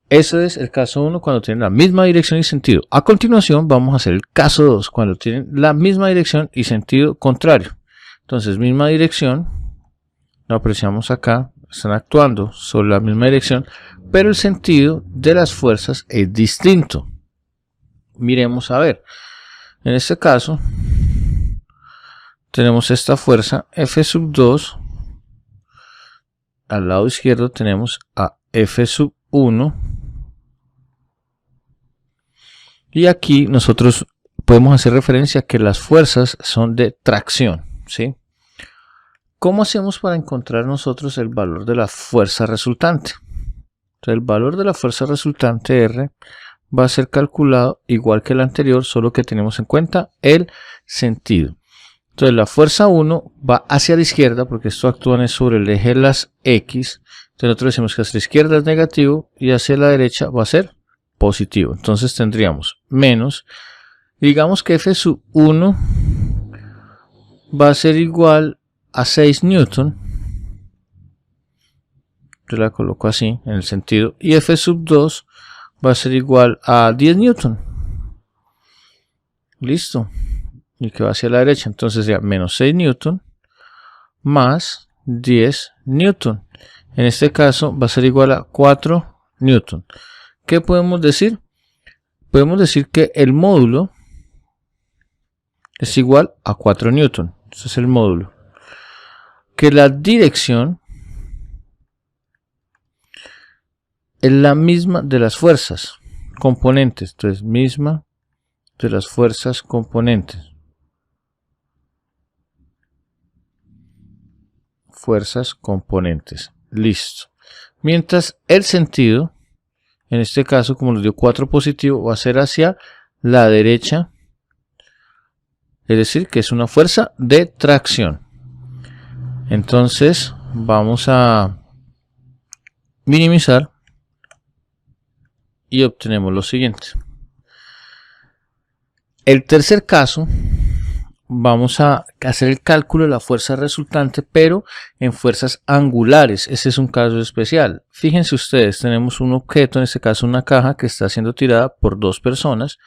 Eso es el caso 1 cuando tienen la misma dirección y sentido. A continuación vamos a hacer el caso 2 cuando tienen la misma dirección y sentido contrario. Entonces misma dirección, lo apreciamos acá, están actuando sobre la misma dirección, pero el sentido de las fuerzas es distinto. Miremos a ver. En este caso tenemos esta fuerza F sub 2. Al lado izquierdo tenemos a F sub 1. Y aquí nosotros podemos hacer referencia a que las fuerzas son de tracción, ¿sí? ¿Cómo hacemos para encontrar nosotros el valor de la fuerza resultante? Entonces, el valor de la fuerza resultante R va a ser calculado igual que el anterior, solo que tenemos en cuenta el sentido. Entonces la fuerza 1 va hacia la izquierda porque esto actúa sobre el eje de las X. Entonces nosotros decimos que hacia la izquierda es negativo y hacia la derecha va a ser positivo. Entonces tendríamos menos, digamos que F sub 1 va a ser igual a 6 newton. Yo la coloco así en el sentido, y F sub 2 va a ser igual a 10 newton. Listo. Y que va hacia la derecha, entonces ya menos 6 newton más 10 newton. En este caso va a ser igual a 4 newton. ¿Qué podemos decir? Podemos decir que el módulo es igual a 4 newton. Ese es el módulo. Que la dirección es la misma de las fuerzas componentes. Entonces, misma de las fuerzas componentes. Fuerzas componentes. Listo. Mientras el sentido, en este caso, como nos dio 4 positivo, va a ser hacia la derecha. Es decir, que es una fuerza de tracción. Entonces, vamos a minimizar y obtenemos lo siguiente. El tercer caso, vamos a hacer el cálculo de la fuerza resultante, pero en fuerzas angulares. Este es un caso especial. Fíjense ustedes, tenemos un objeto, en este caso una caja, que está siendo tirada por dos personas,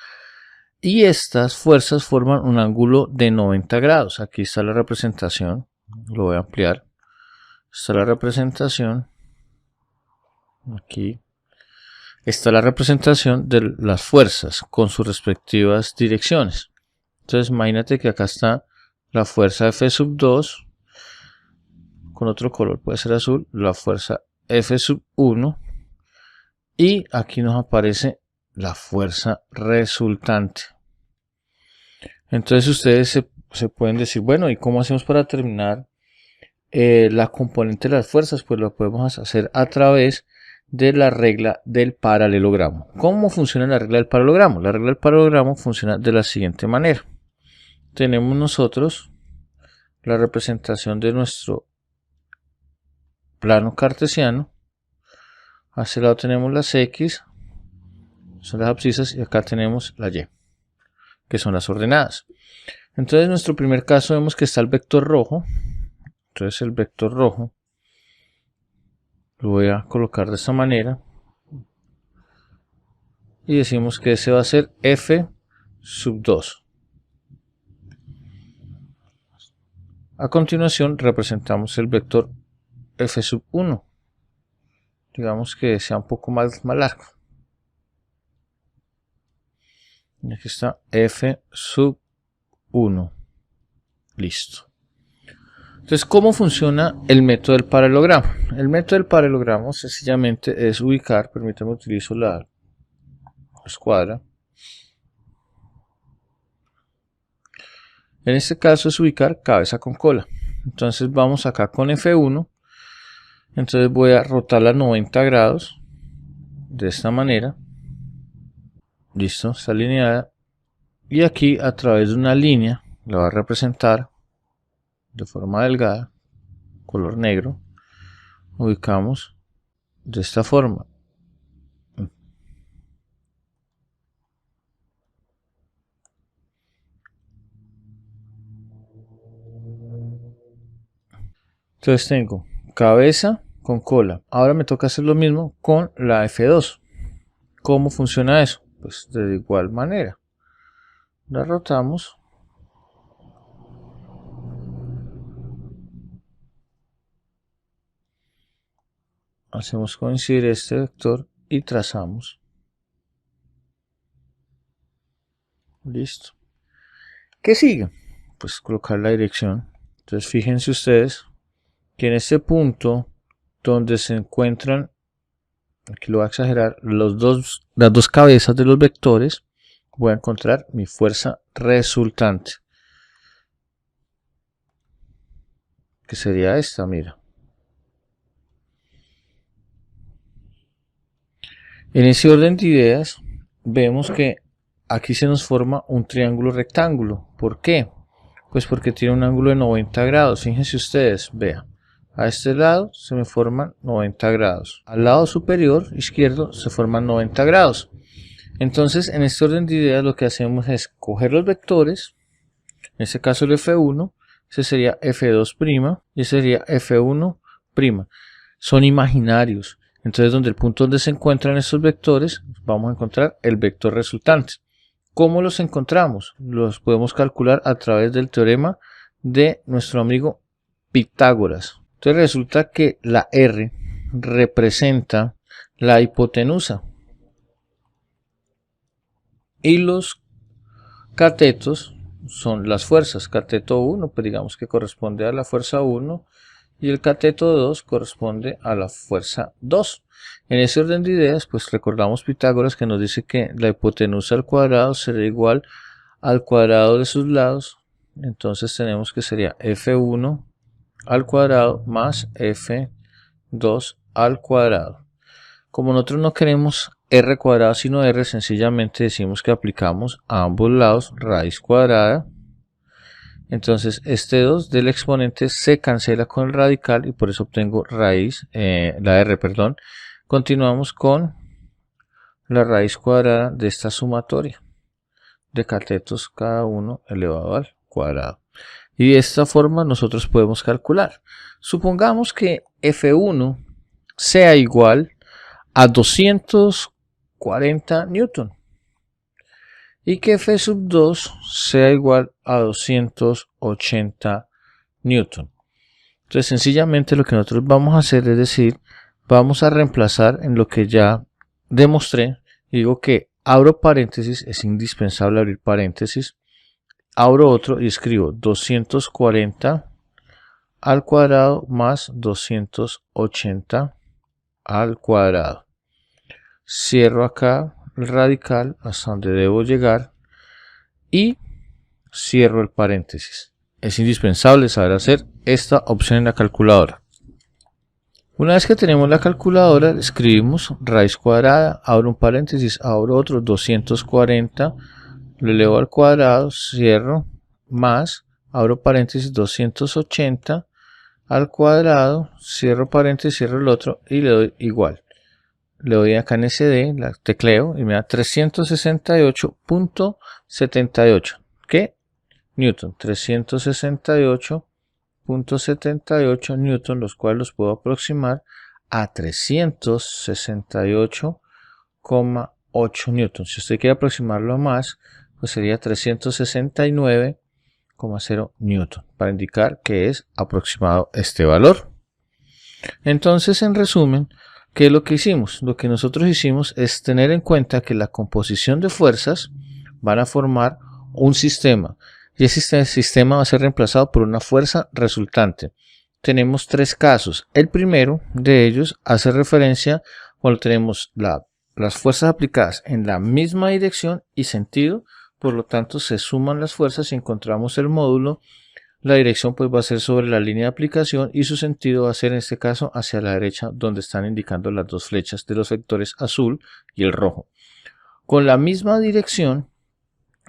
y estas fuerzas forman un ángulo de 90 grados. Aquí está la representación, lo voy a ampliar. Está la representación, aquí está la representación de las fuerzas con sus respectivas direcciones. Entonces imagínate que acá está la fuerza F2, con otro color, puede ser azul, la fuerza F1, y aquí nos aparece la fuerza resultante. Entonces ustedes se pueden decir, bueno, ¿y cómo hacemos para determinar la componente de las fuerzas? Pues lo podemos hacer a través de la regla del paralelogramo. ¿Cómo funciona la regla del paralelogramo? La regla del paralelogramo funciona de la siguiente manera. Tenemos nosotros la representación de nuestro plano cartesiano. A este lado tenemos las X, son las abscisas, y acá tenemos la Y, que son las ordenadas. Entonces en nuestro primer caso vemos que está el vector rojo. Entonces el vector rojo lo voy a colocar de esta manera y decimos que ese va a ser F2. A continuación representamos el vector F1. Digamos que sea un poco más largo. Y aquí está F1. Listo. Entonces, ¿cómo funciona el método del paralelogramo? El método del paralelogramo sencillamente es ubicar, permítanme utilizo la escuadra. En este caso es ubicar cabeza con cola. Entonces vamos acá con F1. Entonces voy a rotarla 90 grados. De esta manera. Listo, está alineada. Y aquí a través de una línea la voy a representar de forma delgada, color negro. Ubicamos de esta forma. Entonces tengo cabeza con cola. Ahora me toca hacer lo mismo con la F2. ¿Cómo funciona eso? Pues de igual manera. La rotamos. Hacemos coincidir este vector y trazamos. Listo. ¿Qué sigue? Pues colocar la dirección. Entonces fíjense ustedes que en este punto donde se encuentran, aquí lo voy a exagerar, las dos cabezas de los vectores, voy a encontrar mi fuerza resultante, que sería esta, mira. En ese orden de ideas vemos que aquí se nos forma un triángulo rectángulo. ¿Por qué? Pues porque tiene un ángulo de 90 grados. Fíjense ustedes, vean. A este lado se me forman 90 grados. Al lado superior izquierdo se forman 90 grados. Entonces, en este orden de ideas lo que hacemos es coger los vectores. En este caso el F1, ese sería F2' y ese sería F1'. Son imaginarios. Entonces, donde el punto donde se encuentran estos vectores, vamos a encontrar el vector resultante. ¿Cómo los encontramos? Los podemos calcular a través del teorema de nuestro amigo Pitágoras. Entonces resulta que la R representa la hipotenusa y los catetos son las fuerzas. Cateto 1, pues digamos que corresponde a la fuerza 1 y el cateto 2 corresponde a la fuerza 2. En ese orden de ideas, pues recordamos Pitágoras que nos dice que la hipotenusa al cuadrado será igual al cuadrado de sus lados. Entonces tenemos que sería F1 al cuadrado más F2 al cuadrado. Como nosotros no queremos R cuadrado sino R, sencillamente decimos que aplicamos a ambos lados raíz cuadrada. Entonces este 2 del exponente se cancela con el radical y por eso obtengo raíz, la R, perdón. Continuamos con la raíz cuadrada de esta sumatoria de catetos cada uno elevado al cuadrado. Y de esta forma nosotros podemos calcular. Supongamos que F1 sea igual a 240 newton y que F2 sea igual a 280 newton. Entonces sencillamente lo que nosotros vamos a hacer es decir, vamos a reemplazar en lo que ya demostré. Digo que abro paréntesis, es indispensable abrir paréntesis, abro otro y escribo 240 al cuadrado más 280 al cuadrado. Cierro acá el radical hasta donde debo llegar y cierro el paréntesis. Es indispensable saber hacer esta opción en la calculadora. Una vez que tenemos la calculadora, escribimos raíz cuadrada, abro un paréntesis, abro otro, 240, lo elevo al cuadrado, cierro, más, abro paréntesis, 280 al cuadrado, cierro paréntesis, cierro el otro y le doy igual. Le doy acá en SD, la tecleo y me da 368.78. ¿Qué? Newton. 368.78 newton, los cuales los puedo aproximar a 368,8 newton. Si usted quiere aproximarlo a más, pues sería 369,0 newton, para indicar que es aproximado este valor. Entonces, en resumen, ¿qué es lo que hicimos? Lo que nosotros hicimos es tener en cuenta que la composición de fuerzas van a formar un sistema y ese sistema va a ser reemplazado por una fuerza resultante. Tenemos tres casos. El primero de ellos hace referencia cuando tenemos las fuerzas aplicadas en la misma dirección y sentido, por lo tanto se suman las fuerzas y encontramos el módulo. La dirección pues va a ser sobre la línea de aplicación y su sentido va a ser en este caso hacia la derecha, donde están indicando las dos flechas de los vectores azul y el rojo. Con la misma dirección,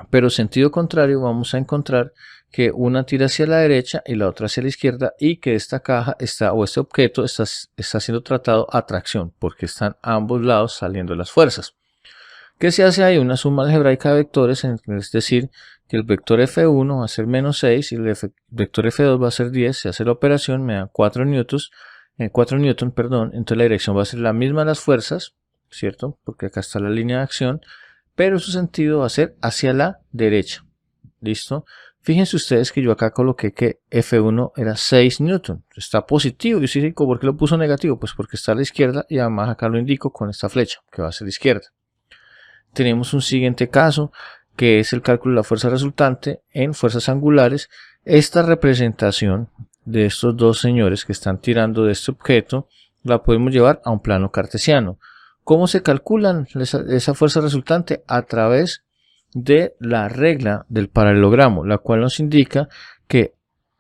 pero sentido contrario, vamos a encontrar que una tira hacia la derecha y la otra hacia la izquierda y que esta caja o este objeto está siendo tratado a tracción porque están a ambos lados saliendo las fuerzas. ¿Qué se hace ahí? Una suma algebraica de vectores, es decir, que el vector F1 va a ser menos 6 y el vector F2 va a ser 10, se hace la operación, me da 4 newton, entonces la dirección va a ser la misma de las fuerzas, ¿cierto? Porque acá está la línea de acción, pero su sentido va a ser hacia la derecha. ¿Listo? Fíjense ustedes que yo acá coloqué que F1 era 6 newton, está positivo. Y si ¿por qué lo puso negativo? Pues porque está a la izquierda y además acá lo indico con esta flecha, que va a ser izquierda. Tenemos un siguiente caso, que es el cálculo de la fuerza resultante en fuerzas angulares. Esta representación de estos dos señores que están tirando de este objeto la podemos llevar a un plano cartesiano. ¿Cómo se calculan esa fuerza resultante? A través de la regla del paralelogramo, la cual nos indica que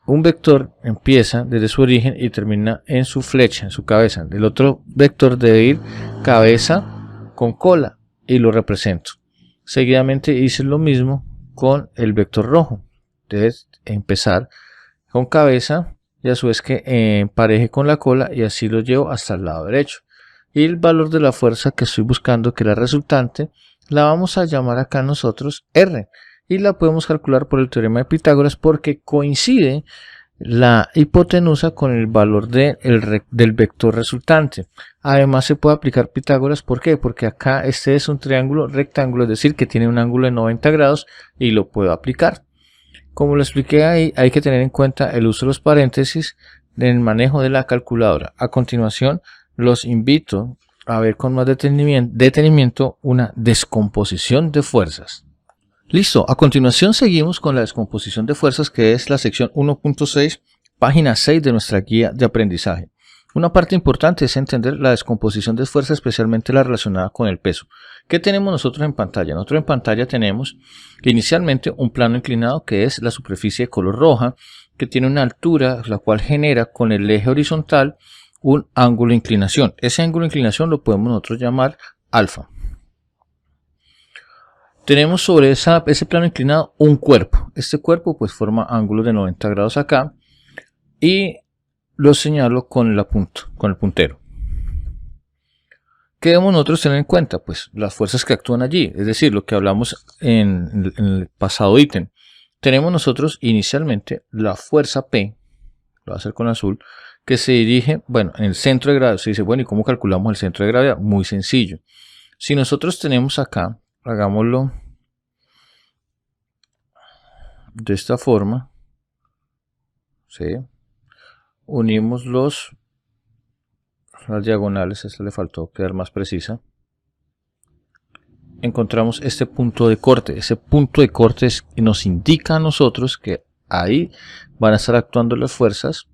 un vector empieza desde su origen y termina en su flecha, en su cabeza. El otro vector debe ir cabeza con cola y lo represento. Seguidamente hice lo mismo con el vector rojo. Debes empezar con cabeza y a su vez que empareje con la cola y así lo llevo hasta el lado derecho. Y el valor de la fuerza que estoy buscando, que es la resultante, la vamos a llamar acá nosotros R. Y la podemos calcular por el teorema de Pitágoras porque coincide la hipotenusa con el valor del vector resultante. Además se puede aplicar Pitágoras, ¿por qué? Porque acá este es un triángulo rectángulo, es decir, que tiene un ángulo de 90 grados y lo puedo aplicar. Como lo expliqué ahí, hay que tener en cuenta el uso de los paréntesis en el manejo de la calculadora. A continuación, los invito a ver con más detenimiento una descomposición de fuerzas. Listo, a continuación seguimos con la descomposición de fuerzas, que es la sección 1.6, página 6 de nuestra guía de aprendizaje. Una parte importante es entender la descomposición de fuerzas, especialmente la relacionada con el peso. ¿Qué tenemos nosotros en pantalla? Nosotros en pantalla tenemos inicialmente un plano inclinado, que es la superficie de color roja, que tiene una altura, la cual genera con el eje horizontal un ángulo de inclinación. Ese ángulo de inclinación lo podemos nosotros llamar alfa. Tenemos sobre ese plano inclinado un cuerpo. Este cuerpo pues forma ángulos de 90 grados acá y lo señalo con el puntero. ¿Qué debemos nosotros tener en cuenta? Pues las fuerzas que actúan allí, es decir, lo que hablamos en el pasado ítem. tenemos nosotros inicialmente la fuerza P, lo voy a hacer con azul, que se dirige, bueno, en el centro de gravedad. Se dice, bueno, ¿y cómo calculamos el centro de gravedad? Muy sencillo. Si nosotros tenemos acá, hagámoslo de esta forma, ¿sí? Unimos las diagonales, esta le faltó quedar más precisa. Encontramos este punto de corte. Ese punto de corte nos indica a nosotros que ahí van a estar actuando las fuerzas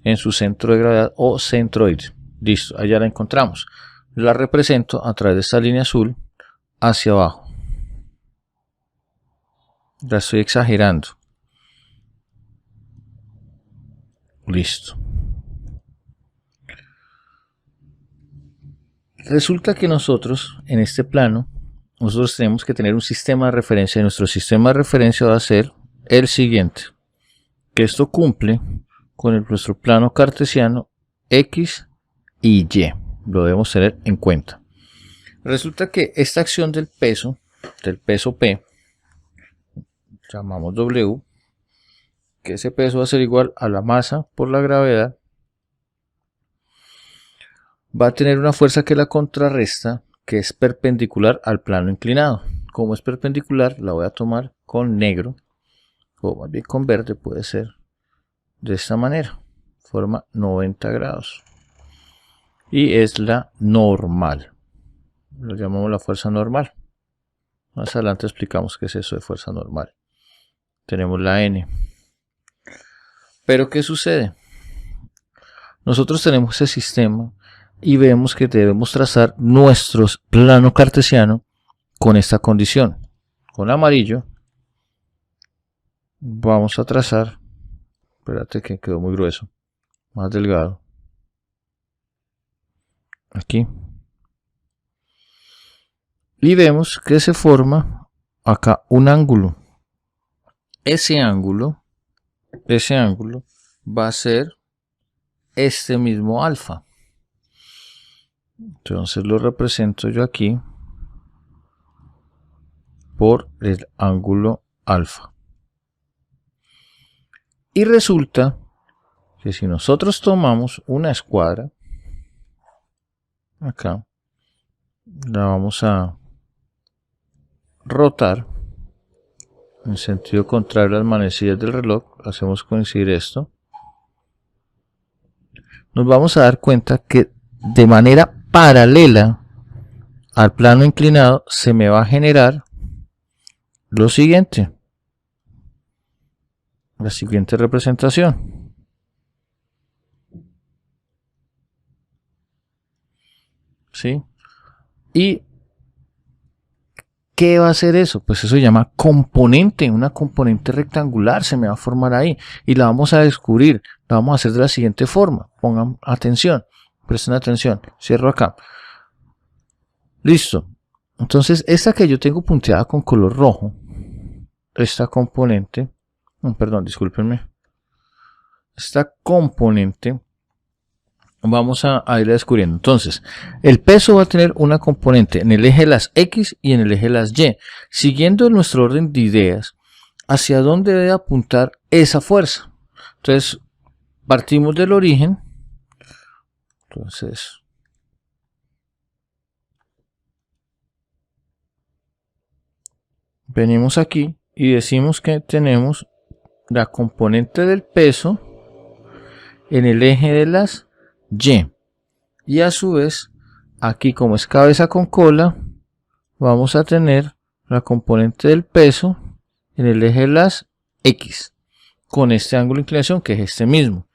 en su centro de gravedad o centroide. Listo, allá la encontramos. La represento a través de esta línea azul hacia abajo. La estoy exagerando. Listo. Resulta que nosotros en este plano nosotros tenemos que tener un sistema de referencia, y nuestro sistema de referencia va a ser el siguiente, que esto cumple con nuestro plano cartesiano X y Y, lo debemos tener en cuenta. Resulta que esta acción del peso P, llamamos W, que ese peso va a ser igual a la masa por la gravedad, va a tener una fuerza que la contrarresta, que es perpendicular al plano inclinado. Como es perpendicular, la voy a tomar con negro, o más bien con verde, puede ser de esta manera, forma 90 grados. Y es la normal, lo llamamos la fuerza normal. Más adelante explicamos qué es eso de fuerza normal. Tenemos la N. Pero ¿qué sucede? Nosotros tenemos ese sistema y vemos que debemos trazar nuestro plano cartesiano con esta condición. Con amarillo vamos a trazar, espérate que quedó muy grueso, más delgado, aquí, y vemos que se forma acá un ángulo. Ese ángulo va a ser este mismo alfa. Entonces lo represento yo aquí por el ángulo alfa. Y resulta que si nosotros tomamos una escuadra, acá, la vamos a rotar en sentido contrario a las manecillas del reloj, hacemos coincidir esto, nos vamos a dar cuenta que de manera paralela al plano inclinado se me va a generar lo siguiente, la siguiente representación. ¿Sí? ¿Y qué va a hacer eso? Pues eso se llama componente, una componente rectangular se me va a formar ahí y la vamos a descubrir, la vamos a hacer de la siguiente forma. Pongan atención, presten atención, cierro acá. Listo. Entonces esta que yo tengo punteada con color rojo, esta componente, perdón, discúlpenme, esta componente vamos a irla descubriendo. Entonces, el peso va a tener una componente en el eje de las X y en el eje de las Y. Siguiendo nuestro orden de ideas, ¿hacia dónde debe apuntar esa fuerza? Entonces, partimos del origen. Entonces, venimos aquí y decimos que tenemos la componente del peso en el eje de las Y a su vez aquí, como es cabeza con cola, vamos a tener la componente del peso en el eje de las X con este ángulo de inclinación que es este mismo.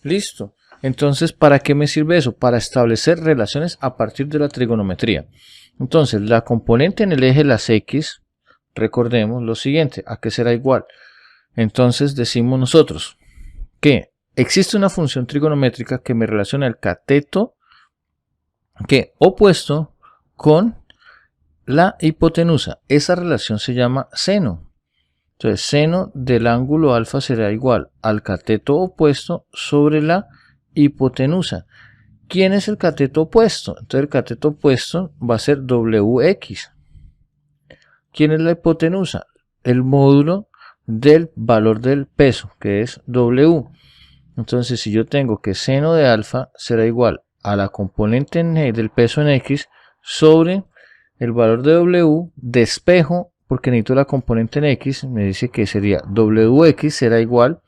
Listo. Entonces, ¿para qué me sirve eso? Para establecer relaciones a partir de la trigonometría. Entonces, la componente en el eje de las X, recordemos lo siguiente, ¿a qué será igual? Entonces decimos nosotros que existe una función trigonométrica que me relaciona el cateto opuesto con la hipotenusa. Esa relación se llama seno. Entonces, seno del ángulo alfa será igual al cateto opuesto sobre la hipotenusa. ¿Quién es el cateto opuesto? Entonces, el cateto opuesto va a ser WX. ¿Quién es la hipotenusa? El módulo del valor del peso, que es W. Entonces, si yo tengo que seno de alfa será igual a la componente del peso en X sobre el valor de W, despejo, porque necesito la componente en X, me dice que sería WX será igual,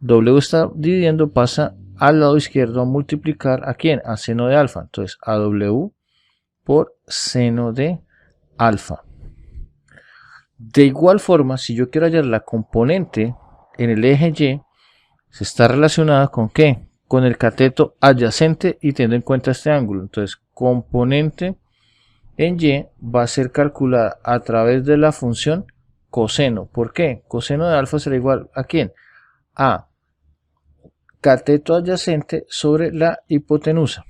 W está dividiendo, pasa al lado izquierdo a multiplicar, ¿a quién? A seno de alfa. Entonces, a W por seno de alfa. De igual forma, si yo quiero hallar la componente en el eje Y, se está relacionada con ¿qué? Con el cateto adyacente y teniendo en cuenta este ángulo. Entonces, componente en Y va a ser calculada a través de la función coseno. ¿Por qué? Coseno de alfa será igual ¿a quién? A cateto adyacente sobre la hipotenusa.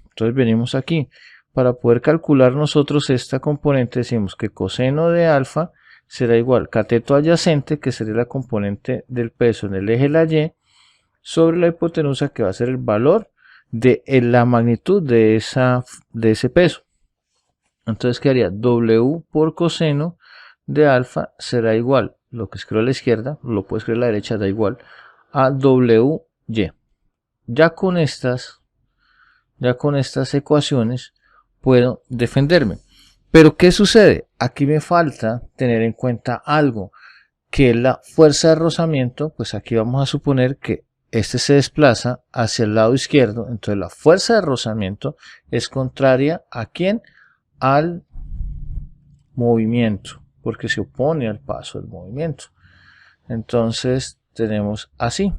Entonces venimos aquí. Para poder calcular nosotros esta componente, decimos que coseno de alfa será igual cateto adyacente, que sería la componente del peso en el eje de la Y, sobre la hipotenusa, que va a ser el valor de la magnitud de ese peso. Entonces quedaría W por coseno de alfa será igual, lo que escribo a la izquierda, lo puedo escribir a la derecha, da igual, a WY. Ya con estas ecuaciones puedo defenderme. Pero ¿qué sucede? Aquí me falta tener en cuenta algo, que la fuerza de rozamiento, pues aquí vamos a suponer que este se desplaza hacia el lado izquierdo, entonces la fuerza de rozamiento es contraria ¿a quién? Al movimiento, porque se opone al paso del movimiento. Entonces tenemos así,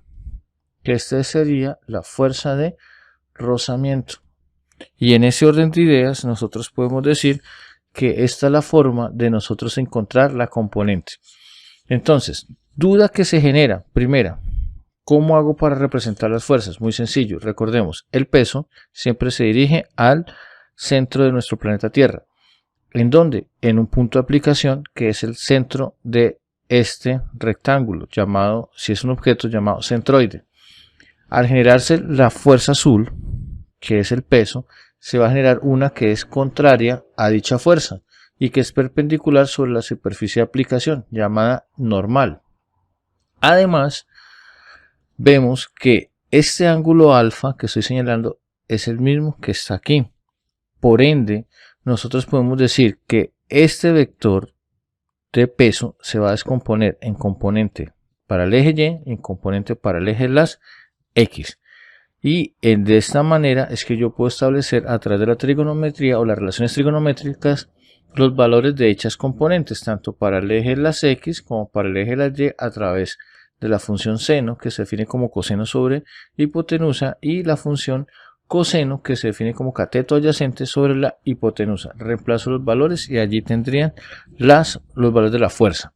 que esta sería la fuerza de rozamiento. Y en ese orden de ideas nosotros podemos decir que esta es la forma de nosotros encontrar la componente. Entonces, duda que se genera, primera, ¿cómo hago para representar las fuerzas? Muy sencillo, recordemos, el peso siempre se dirige al centro de nuestro planeta Tierra. ¿En dónde? En un punto de aplicación que es el centro de este rectángulo, llamado, si es un objeto, llamado centroide. Al generarse la fuerza azul, que es el peso, se va a generar una que es contraria a dicha fuerza y que es perpendicular sobre la superficie de aplicación, llamada normal. Además, vemos que este ángulo alfa que estoy señalando es el mismo que está aquí. Por ende, nosotros podemos decir que este vector de peso se va a descomponer en componente para el eje Y y en componente para el eje de las X. Y de esta manera es que yo puedo establecer a través de la trigonometría o las relaciones trigonométricas los valores de dichas componentes, tanto para el eje de las X como para el eje de las Y, a través de la función seno, que se define como coseno sobre hipotenusa, y la función coseno, que se define como cateto adyacente sobre la hipotenusa. Reemplazo los valores y allí tendrían los valores de la fuerza.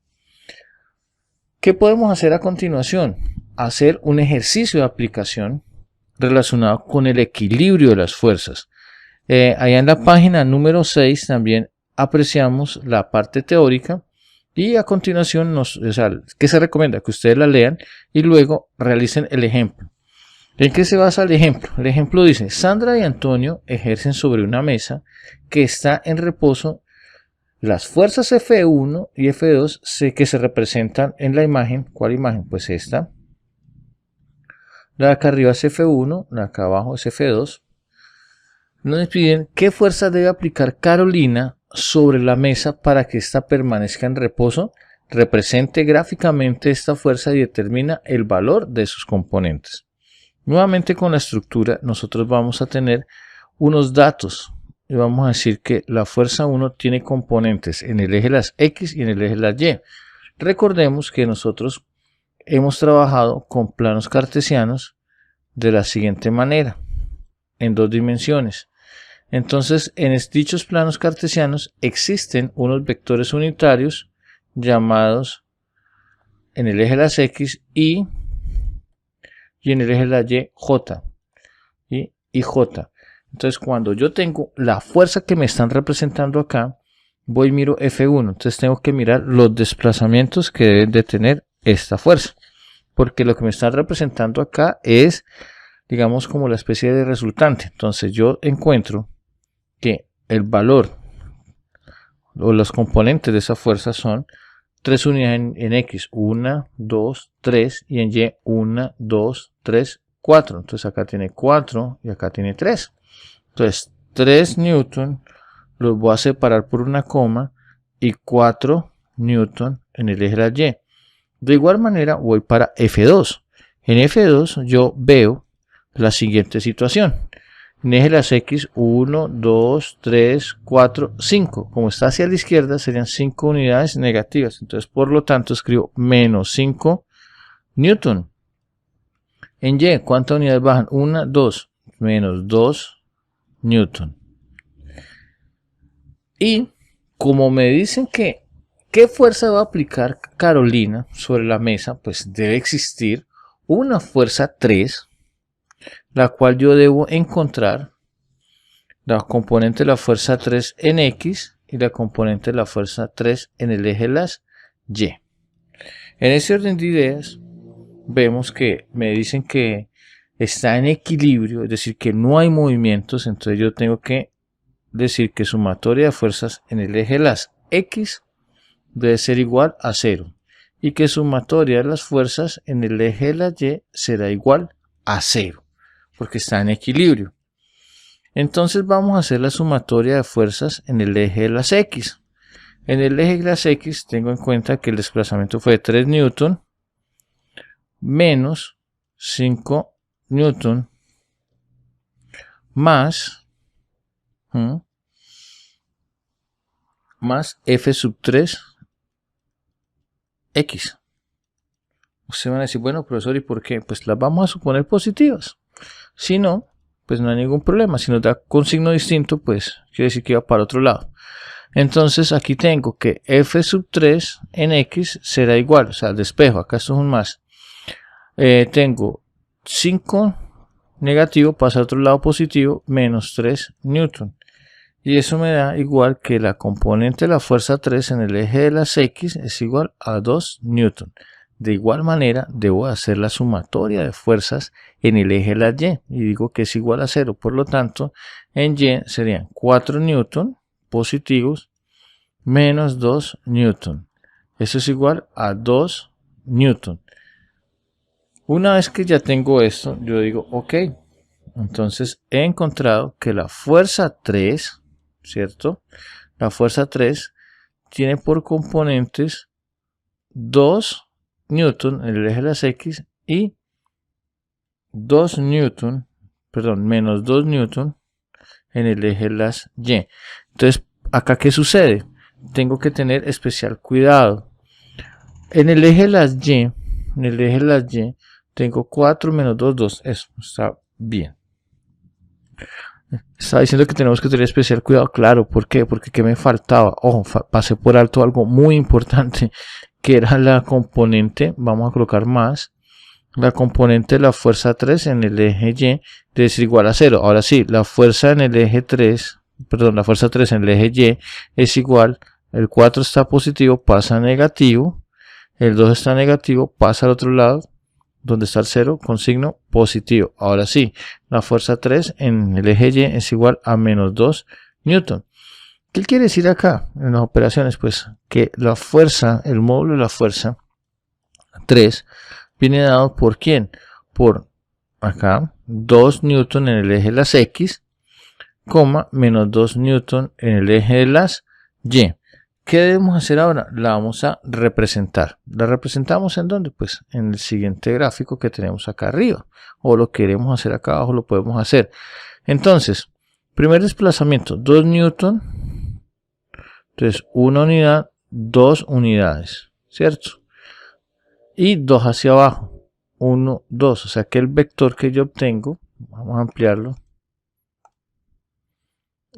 ¿Qué podemos hacer a continuación? Hacer un ejercicio de aplicación relacionado con el equilibrio de las fuerzas. Allá en la página número 6 también apreciamos la parte teórica, y a continuación ¿qué se recomienda? Que ustedes la lean y luego realicen el ejemplo. ¿En qué se basa el ejemplo? El ejemplo dice: Sandra y Antonio ejercen sobre una mesa que está en reposo las fuerzas F1 y F2 que se representan en la imagen. ¿Cuál imagen? Pues esta. La de acá arriba es F1, la de acá abajo es F2. Nos piden qué fuerza debe aplicar Carolina sobre la mesa para que ésta permanezca en reposo. Represente gráficamente esta fuerza y determina el valor de sus componentes. Nuevamente, con la estructura nosotros vamos a tener unos datos y vamos a decir que la fuerza 1 tiene componentes en el eje de las X y en el eje de las Y. Recordemos que nosotros hemos trabajado con planos cartesianos de la siguiente manera, en 2 dimensiones. Entonces, en dichos planos cartesianos existen unos vectores unitarios llamados en el eje de las X y en el eje de la Y, J y J. Entonces, cuando yo tengo la fuerza que me están representando acá, voy y miro F1. Entonces tengo que mirar los desplazamientos que deben de tener esta fuerza, porque lo que me está representando acá es, digamos, como la especie de resultante. Entonces yo encuentro que el valor o los componentes de esa fuerza son 3 unidades en X, 1, 2, 3, y en Y 1, 2, 3, 4. Entonces acá tiene 4 y acá tiene 3. Entonces 3 newton los voy a separar por una coma y 4 newton en el eje de la Y. De igual manera voy para F2. En F2 yo veo la siguiente situación. En eje de las X, 1, 2, 3, 4, 5. Como está hacia la izquierda, serían 5 unidades negativas. Entonces, por lo tanto, escribo menos 5 newton. En Y, ¿cuántas unidades bajan? 1, 2, menos 2 newton. Y como me dicen que ¿qué fuerza va a aplicar Carolina sobre la mesa? Pues debe existir una fuerza 3, la cual yo debo encontrar la componente de la fuerza 3 en X y la componente de la fuerza 3 en el eje de las Y. En ese orden de ideas, vemos que me dicen que está en equilibrio, es decir, que no hay movimientos, entonces yo tengo que decir que sumatoria de fuerzas en el eje de las X debe ser igual a 0 y que sumatoria de las fuerzas en el eje de la Y será igual a 0 porque está en equilibrio. Entonces vamos a hacer la sumatoria de fuerzas en el eje de las X. En el eje de las X tengo en cuenta que el desplazamiento fue de 3 newton menos 5 newton más F sub 3 X. Ustedes van a decir, bueno, profesor, ¿y por qué? Pues las vamos a suponer positivas. Si no, pues no hay ningún problema. Si nos da con signo distinto, pues quiere decir que va para otro lado. Entonces aquí tengo que F sub 3 en X será igual, o sea, despejo, acá esto es un más. Tengo 5 negativo, pasa a otro lado positivo, menos 3 newton. Y eso me da igual que la componente de la fuerza 3 en el eje de las X es igual a 2 newton. De igual manera, debo hacer la sumatoria de fuerzas en el eje de la Y. Y digo que es igual a 0. Por lo tanto, en Y serían 4 newton positivos menos 2 newton. Eso es igual a 2 newton. Una vez que ya tengo esto, yo digo, ok. Entonces he encontrado que la fuerza 3... ¿cierto? La fuerza 3 tiene por componentes 2 newton en el eje de las X y 2 newton, perdón, menos 2 newton en el eje de las Y. Entonces, acá ¿qué sucede? Tengo que tener especial cuidado. En el eje de las Y, tengo 4 menos 2, 2. Eso está bien. Estaba diciendo que tenemos que tener especial cuidado, claro, ¿por qué? Porque ¿qué me faltaba? Ojo, pasé por alto algo muy importante, que era la componente, vamos a colocar más, la componente de la fuerza 3 en el eje Y debe ser igual a 0. Ahora sí, la fuerza en el eje 3, perdón, la fuerza 3 en el eje Y es igual, el 4 está positivo, pasa a negativo, el 2 está negativo, pasa al otro lado, donde está el 0 con signo positivo. Ahora sí, la fuerza 3 en el eje Y es igual a menos 2 newton. ¿Qué quiere decir acá en las operaciones? Pues que la fuerza, el módulo de la fuerza 3 viene dado por ¿quién? Por acá 2 newton en el eje de las X, menos 2 newton en el eje de las Y. ¿Qué debemos hacer ahora? La vamos a representar. ¿La representamos en dónde? Pues en el siguiente gráfico que tenemos acá arriba. O lo queremos hacer acá abajo, lo podemos hacer. Entonces, primer desplazamiento, 2 newton. Entonces, 1 unidad, 2 unidades. ¿Cierto? Y 2 hacia abajo. 1, 2. O sea que el vector que yo obtengo, vamos a ampliarlo,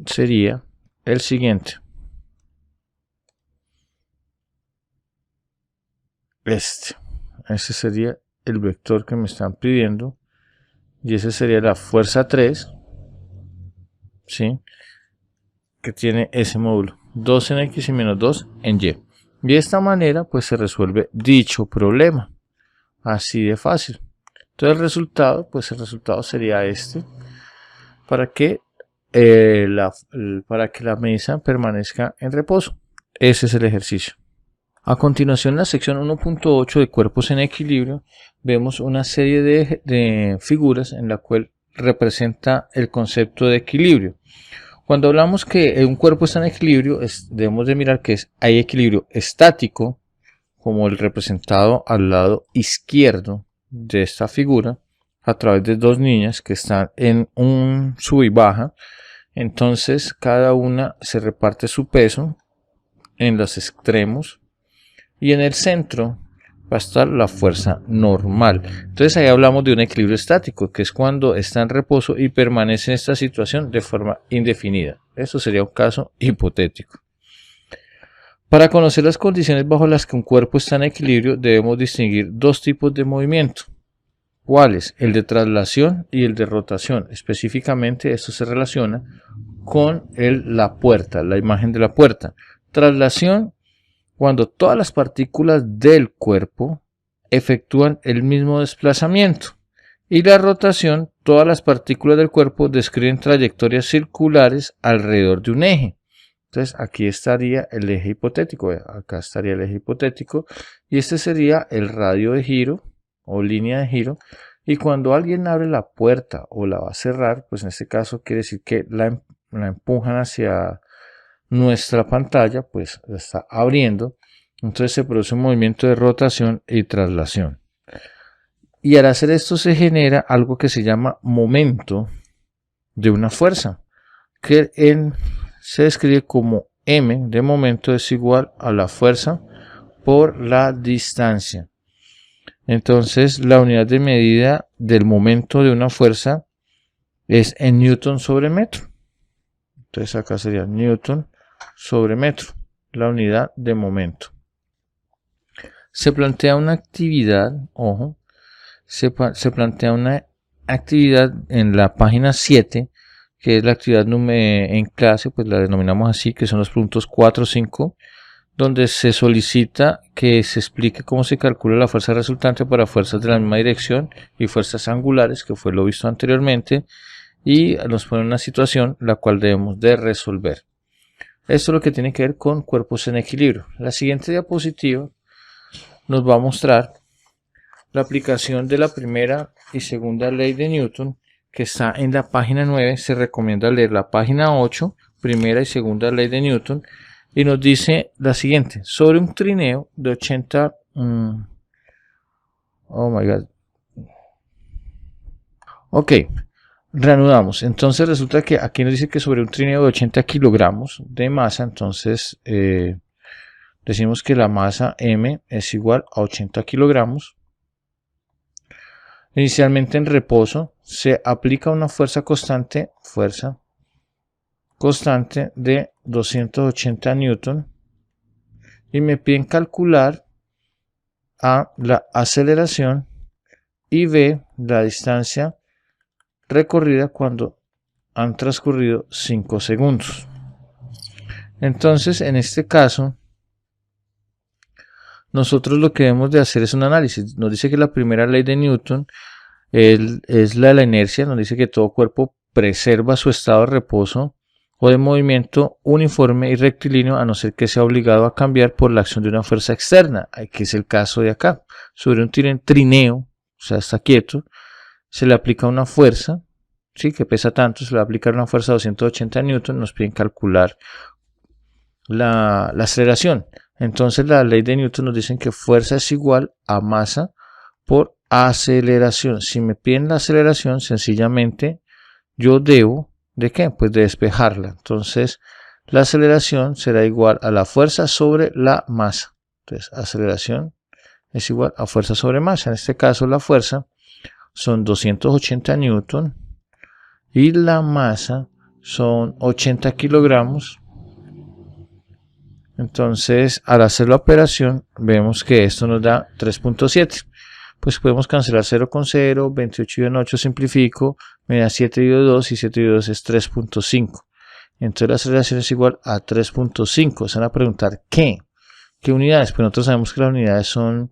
sería el siguiente. Ese sería el vector que me están pidiendo y ese sería la fuerza 3, ¿sí? Que tiene ese módulo, 2 en X y menos 2 en Y. Y de esta manera pues se resuelve dicho problema, así de fácil. Entonces el resultado sería este, para que la mesa permanezca en reposo. Ese es el ejercicio. A continuación, en la sección 1.8 de cuerpos en equilibrio, vemos una serie de figuras en la cual representa el concepto de equilibrio. Cuando hablamos que un cuerpo está en equilibrio, debemos de mirar que hay equilibrio estático, como el representado al lado izquierdo de esta figura, a través de dos niñas que están en un sub y baja. Entonces cada una se reparte su peso en los extremos y en el centro va a estar la fuerza normal. Entonces ahí hablamos de un equilibrio estático, que es cuando está en reposo y permanece en esta situación de forma indefinida. Eso sería un caso hipotético. Para conocer las condiciones bajo las que un cuerpo está en equilibrio, debemos distinguir dos tipos de movimiento. ¿Cuáles? El de traslación y el de rotación. Específicamente esto se relaciona con la puerta, la imagen de la puerta. Traslación, cuando todas las partículas del cuerpo efectúan el mismo desplazamiento. Y la rotación, todas las partículas del cuerpo describen trayectorias circulares alrededor de un eje. Entonces aquí estaría el eje hipotético, acá estaría el eje hipotético y este sería el radio de giro o línea de giro, y cuando alguien abre la puerta o la va a cerrar, pues en este caso quiere decir que la empujan hacia nuestra pantalla, pues la está abriendo, entonces se produce un movimiento de rotación y traslación. Y al hacer esto se genera algo que se llama momento de una fuerza, que se describe como m de momento es igual a la fuerza por la distancia. Entonces la unidad de medida del momento de una fuerza es en newton sobre metro. Entonces acá sería newton sobre metro, la unidad de momento. Se plantea una actividad, ojo, se plantea una actividad en la página 7, que es la actividad en clase, pues la denominamos así, que son los puntos 4 o 5, donde se solicita que se explique cómo se calcula la fuerza resultante para fuerzas de la misma dirección y fuerzas angulares, que fue lo visto anteriormente, y nos pone una situación la cual debemos de resolver. Esto es lo que tiene que ver con cuerpos en equilibrio. La siguiente diapositiva nos va a mostrar la aplicación de la primera y segunda ley de Newton, que está en la página 9. Se recomienda leer la página 8, primera y segunda ley de Newton, y nos dice la siguiente: sobre un trineo de 80 reanudamos. Entonces resulta que aquí nos dice que sobre un trineo de 80 kilogramos de masa, entonces decimos que la masa m es igual a 80 kilogramos. Inicialmente en reposo se aplica una fuerza constante de 280 newton y me piden calcular A, la aceleración, y B, la distancia recorrida cuando han transcurrido 5 segundos. Entonces en este caso nosotros lo que debemos de hacer es un análisis. Nos dice que la primera ley de Newton es la de la inercia. Nos dice que todo cuerpo preserva su estado de reposo o de movimiento uniforme y rectilíneo, a no ser que sea obligado a cambiar por la acción de una fuerza externa, que es el caso de acá. Sobre un trineo, o sea, está quieto, se le aplica una fuerza, ¿sí?, que pesa tanto, se le va a aplicar una fuerza de 280 newton, nos piden calcular la aceleración. Entonces la ley de Newton nos dice que fuerza es igual a masa por aceleración. Si me piden la aceleración, sencillamente yo debo, ¿de qué? Pues de despejarla. Entonces la aceleración será igual a la fuerza sobre la masa. Entonces aceleración es igual a fuerza sobre masa. En este caso la fuerza son 280 newton y la masa son 80 kilogramos. Entonces al hacer la operación vemos que esto nos da 3.7. Pues podemos cancelar 0 con 0, 28 y 8 simplifico, me da 7 dividido 2 y 7 dividido 2 es 3.5. Entonces la aceleración es igual a 3.5. Se van a preguntar ¿qué unidades? Pues nosotros sabemos que las unidades son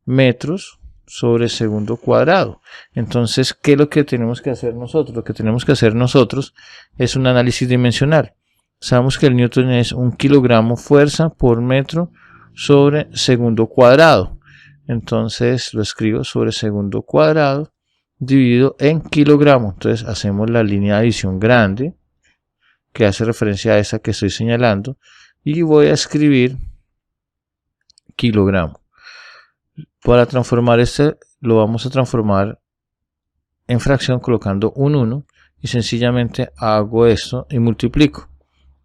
metros sobre segundo cuadrado. Entonces, ¿qué es lo que tenemos que hacer nosotros? Lo que tenemos que hacer nosotros es un análisis dimensional. Sabemos que el Newton es 1 kilogramo fuerza por metro sobre segundo cuadrado. Entonces lo escribo sobre segundo cuadrado dividido en kilogramos. Entonces hacemos la línea de adición grande que hace referencia a esa que estoy señalando y voy a escribir kilogramo. Para transformar este lo vamos a transformar en fracción colocando un 1 y sencillamente hago esto y multiplico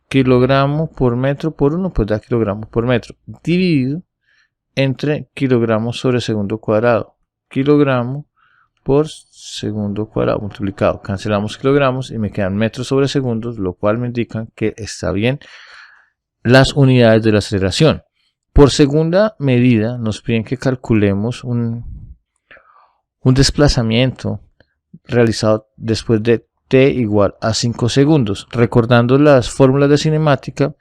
kilogramo por metro por 1, pues da kilogramos por metro, dividido entre kilogramos sobre segundo cuadrado, kilogramo por segundo cuadrado multiplicado. Cancelamos kilogramos y me quedan metros sobre segundos, lo cual me indica que está bien las unidades de la aceleración. Por segunda medida nos piden que calculemos un desplazamiento realizado después de t igual a 5 segundos. Recordando las fórmulas de cinemática,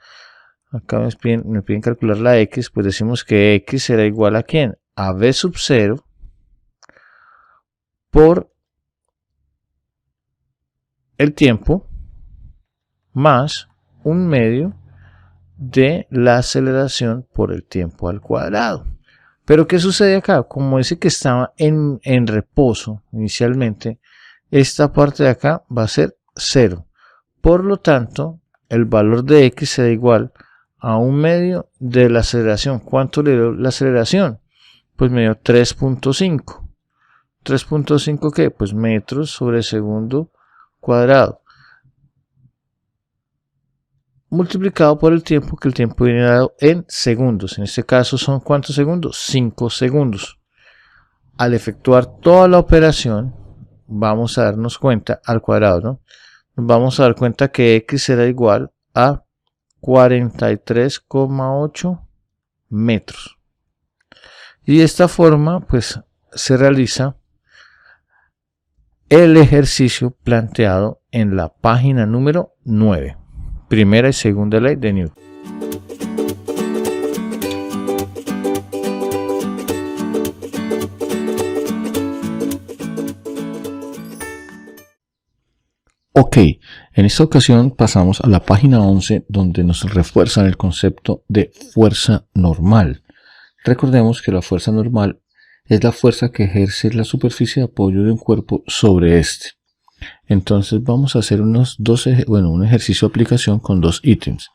acá me piden calcular la x, pues decimos que x será igual a ¿quién? A v sub 0 por el tiempo más un medio de la aceleración por el tiempo al cuadrado. Pero ¿qué sucede acá? Como dice que estaba en reposo inicialmente, esta parte de acá va a ser 0. Por lo tanto, el valor de x será igual a un medio de la aceleración. ¿Cuánto le dio la aceleración? Pues me dio 3.5. ¿3.5 qué? Pues metros sobre segundo cuadrado. Multiplicado por el tiempo, que el tiempo viene dado en segundos. En este caso son ¿cuántos segundos? 5 segundos. Al efectuar toda la operación, vamos a darnos cuenta al cuadrado, ¿no? Nos vamos a dar cuenta que x será igual a 43,8 metros. Y de esta forma, pues, se realiza el ejercicio planteado en la página número 9. Primera y segunda ley de Newton. Ok, en esta ocasión pasamos a la página 11 donde nos refuerzan el concepto de fuerza normal. Recordemos que la fuerza normal es la fuerza que ejerce la superficie de apoyo de un cuerpo sobre este. Entonces vamos a hacer un ejercicio de aplicación con dos ítems,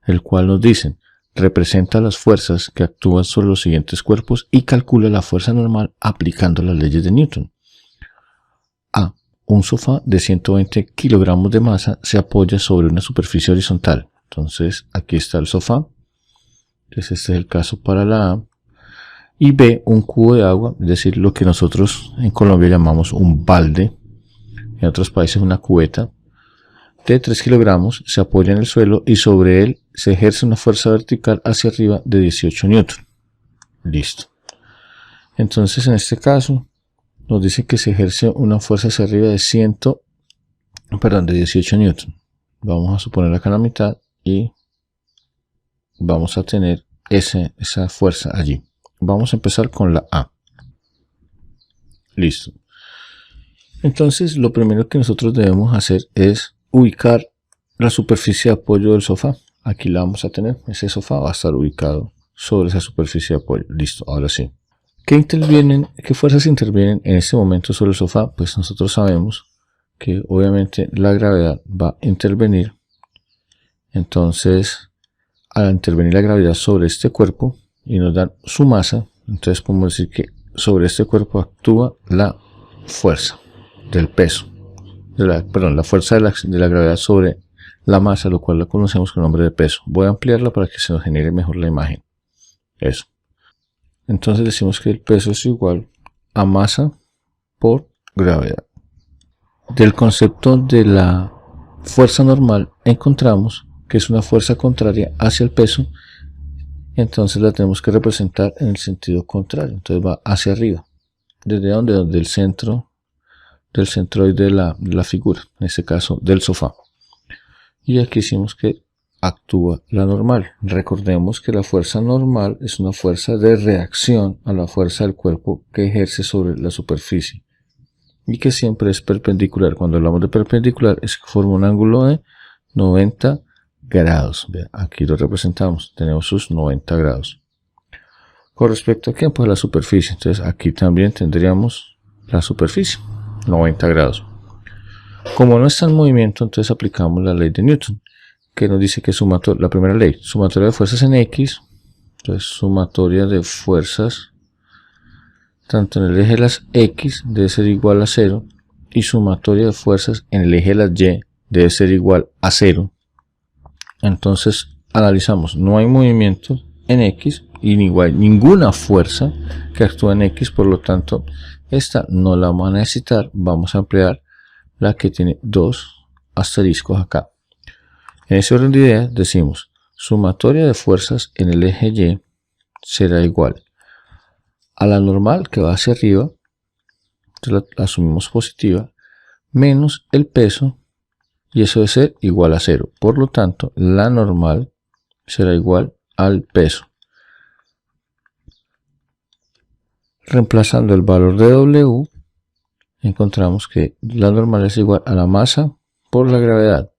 el cual nos dicen, representa las fuerzas que actúan sobre los siguientes cuerpos y calcula la fuerza normal aplicando las leyes de Newton. A. Un sofá de 120 kilogramos de masa se apoya sobre una superficie horizontal. Entonces aquí está el sofá. Entonces este es el caso para la A. Y B. Un cubo de agua, es decir, lo que nosotros en Colombia llamamos un balde. En otros países una cubeta de 3 kilogramos se apoya en el suelo y sobre él se ejerce una fuerza vertical hacia arriba de 18 newton. Listo. Entonces en este caso nos dice que se ejerce una fuerza hacia arriba de 18 newton. Vamos a suponer acá la mitad y vamos a tener esa fuerza allí. Vamos a empezar con la A. Listo. Entonces lo primero que nosotros debemos hacer es ubicar la superficie de apoyo del sofá. Aquí la vamos a tener, ese sofá va a estar ubicado sobre esa superficie de apoyo. Listo, ahora sí. ¿Qué fuerzas intervienen en este momento sobre el sofá? Pues nosotros sabemos que obviamente la gravedad va a intervenir. Entonces, al intervenir la gravedad sobre este cuerpo y nos dan su masa, entonces podemos decir que sobre este cuerpo actúa la fuerza del peso, la fuerza de la gravedad sobre la masa, lo cual la conocemos con el nombre de peso. Voy a ampliarla para que se nos genere mejor la imagen. Eso. Entonces decimos que el peso es igual a masa por gravedad. Del concepto de la fuerza normal encontramos que es una fuerza contraria hacia el peso, entonces la tenemos que representar en el sentido contrario, entonces va hacia arriba. ¿Desde dónde? Desde el centro del centroide de la figura, en este caso del sofá. Y aquí hicimos que actúa la normal. Recordemos que la fuerza normal es una fuerza de reacción a la fuerza del cuerpo que ejerce sobre la superficie y que siempre es perpendicular. Cuando hablamos de perpendicular es que forma un ángulo de 90 grados. Aquí lo representamos, tenemos sus 90 grados. Con respecto a qué, pues la superficie. Entonces aquí también tendríamos la superficie, 90 grados. Como no está en movimiento, entonces aplicamos la ley de Newton, que nos dice que la primera ley, sumatoria de fuerzas en X, entonces sumatoria de fuerzas tanto en el eje de las X debe ser igual a 0, y sumatoria de fuerzas en el eje de las Y debe ser igual a 0. Entonces analizamos, no hay movimiento en X y ninguna fuerza que actúa en X, por lo tanto esta no la vamos a necesitar. Vamos a emplear la que tiene dos asteriscos acá. En ese orden de ideas decimos, sumatoria de fuerzas en el eje Y será igual a la normal que va hacia arriba, entonces la asumimos positiva, menos el peso, y eso debe ser igual a 0. Por lo tanto, la normal será igual al peso. Reemplazando el valor de W, encontramos que la normal es igual a la masa por la gravedad.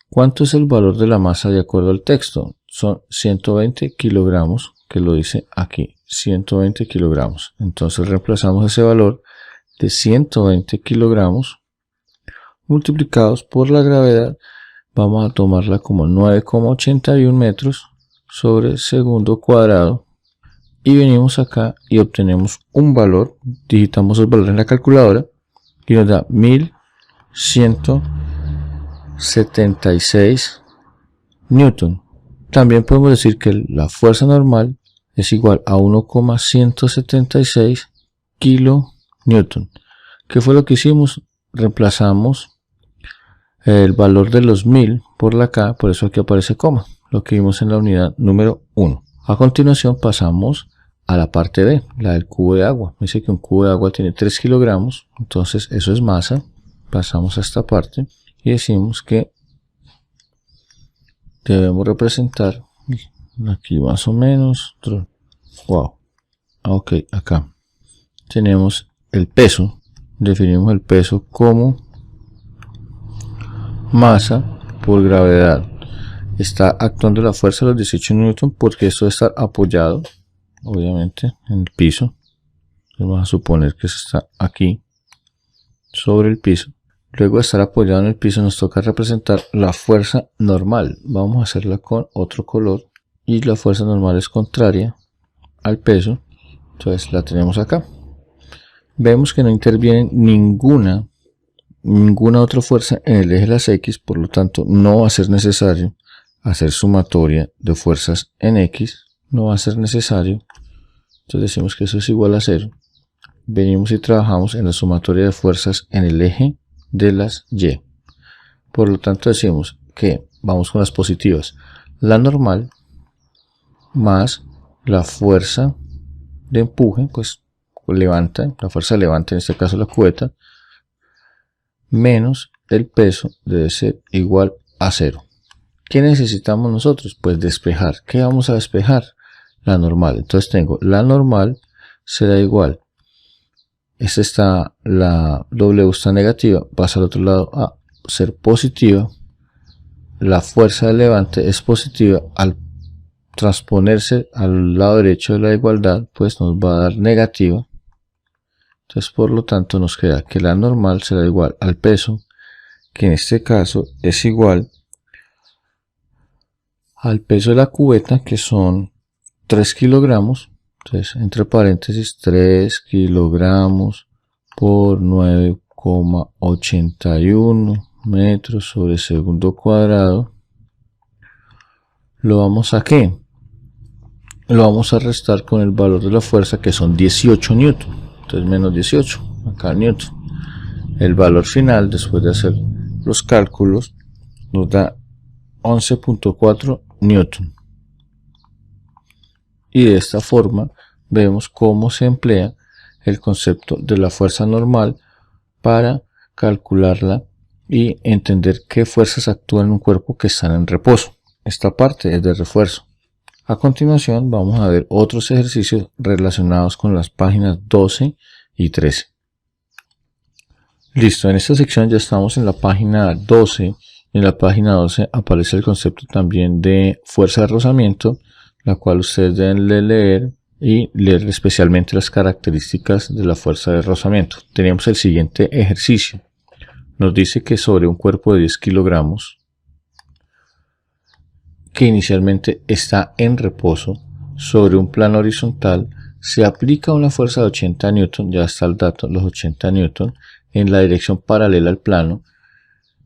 ¿Cuánto es el valor de la masa de acuerdo al texto? Son 120 kilogramos, que lo dice aquí, 120 kilogramos. Entonces reemplazamos ese valor de 120 kilogramos multiplicados por la gravedad. Vamos a tomarla como 9,81 metros sobre segundo cuadrado. Y venimos acá y obtenemos un valor, digitamos el valor en la calculadora y nos da 1176 newton. También podemos decir que la fuerza normal es igual a 1,176 kilonewton. ¿Qué fue lo que hicimos? Reemplazamos el valor de los 1000 por la K, por eso aquí aparece coma, lo que vimos en la unidad número 1. A continuación pasamos a la parte B, la del cubo de agua. Dice que un cubo de agua tiene 3 kilogramos, entonces eso es masa. Pasamos a esta parte y decimos que debemos representar aquí más o menos, wow, ok, acá tenemos el peso. Definimos el peso como masa por gravedad. Está actuando la fuerza de los 18 newton porque esto debe estar apoyado obviamente en el piso. Vamos a suponer que está aquí sobre el piso. Luego de estar apoyado en el piso nos toca representar la fuerza normal. Vamos a hacerla con otro color y la fuerza normal es contraria al peso, entonces la tenemos acá. Vemos que no interviene ninguna otra fuerza en el eje de las X, por lo tanto no va a ser necesario hacer sumatoria de fuerzas en X, no va a ser necesario. Entonces decimos que eso es igual a 0. Venimos y trabajamos en la sumatoria de fuerzas en el eje de las Y. Por lo tanto decimos que vamos con las positivas, la normal más la fuerza de empuje, pues levanta, la fuerza levanta, en este caso la cubeta, menos el peso debe ser igual a 0. ¿Qué necesitamos nosotros? Pues despejar. ¿Qué vamos a despejar? La normal. Entonces tengo la normal será igual, la W está negativa, pasa al otro lado a ser positiva. La fuerza de levante es positiva, al transponerse al lado derecho de la igualdad pues nos va a dar negativa. Entonces por lo tanto nos queda que la normal será igual al peso, que en este caso es igual al peso de la cubeta, que son 3 kilogramos. Entonces entre paréntesis 3 kilogramos por 9,81 metros sobre segundo cuadrado. ¿Lo vamos a qué? Lo vamos a restar con el valor de la fuerza, que son 18 newton. Entonces menos 18, acá newton. El valor final, después de hacer los cálculos, nos da 11.4 newton. Y de esta forma vemos cómo se emplea el concepto de la fuerza normal para calcularla y entender qué fuerzas actúan en un cuerpo que están en reposo. Esta parte es de refuerzo. A continuación vamos a ver otros ejercicios relacionados con las páginas 12 y 13. Listo, en esta sección ya estamos en la página 12. En la página 12 aparece el concepto también de fuerza de rozamiento, la cual ustedes deben leer y leer especialmente las características de la fuerza de rozamiento. Tenemos el siguiente ejercicio. Nos dice que sobre un cuerpo de 10 kilogramos que inicialmente está en reposo sobre un plano horizontal se aplica una fuerza de 80 newton, ya está el dato, los 80 newton, en la dirección paralela al plano,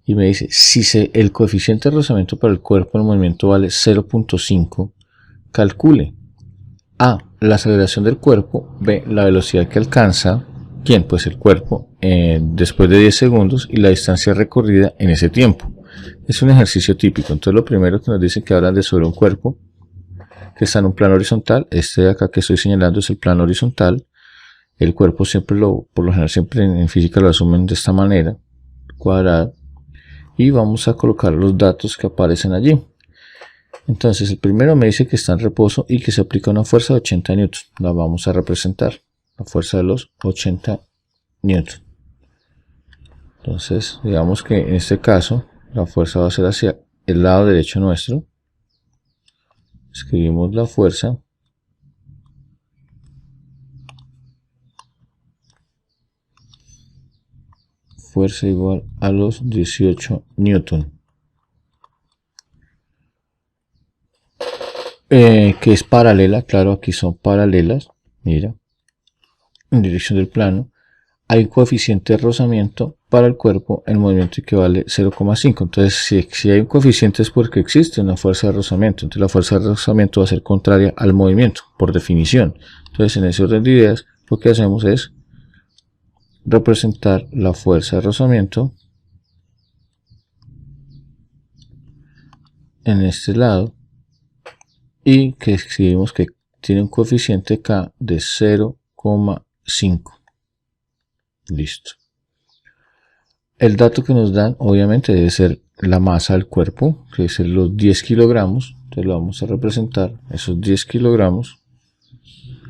y me dice si el coeficiente de rozamiento para el cuerpo en movimiento vale 0.5, calcule A, la aceleración del cuerpo, B, la velocidad que alcanza, ¿quién? Pues el cuerpo después de 10 segundos y la distancia recorrida en ese tiempo. Es un ejercicio típico. Entonces lo primero que nos dice que hablan de sobre un cuerpo que está en un plano horizontal. Este de acá que estoy señalando es el plano horizontal. El cuerpo siempre por lo general siempre en física lo asumen de esta manera, cuadrado, y vamos a colocar los datos que aparecen allí. Entonces el primero me dice que está en reposo y que se aplica una fuerza de 80 newton. La vamos a representar, la fuerza de los 80 newton. Entonces digamos que en este caso la fuerza va a ser hacia el lado derecho nuestro. Escribimos la fuerza igual a los 18 newton, que es paralela. Claro, aquí son paralelas, mira, en dirección del plano. Hay un coeficiente de rozamiento para el cuerpo en movimiento que vale 0,5. Entonces si hay un coeficiente es porque existe una fuerza de rozamiento. Entonces la fuerza de rozamiento va a ser contraria al movimiento por definición. Entonces en ese orden de ideas lo que hacemos es representar la fuerza de rozamiento en este lado y que escribimos que tiene un coeficiente K de 0,5. Listo. El dato que nos dan obviamente debe ser la masa del cuerpo, que debe ser los 10 kilogramos. Entonces lo vamos a representar, esos 10 kilogramos,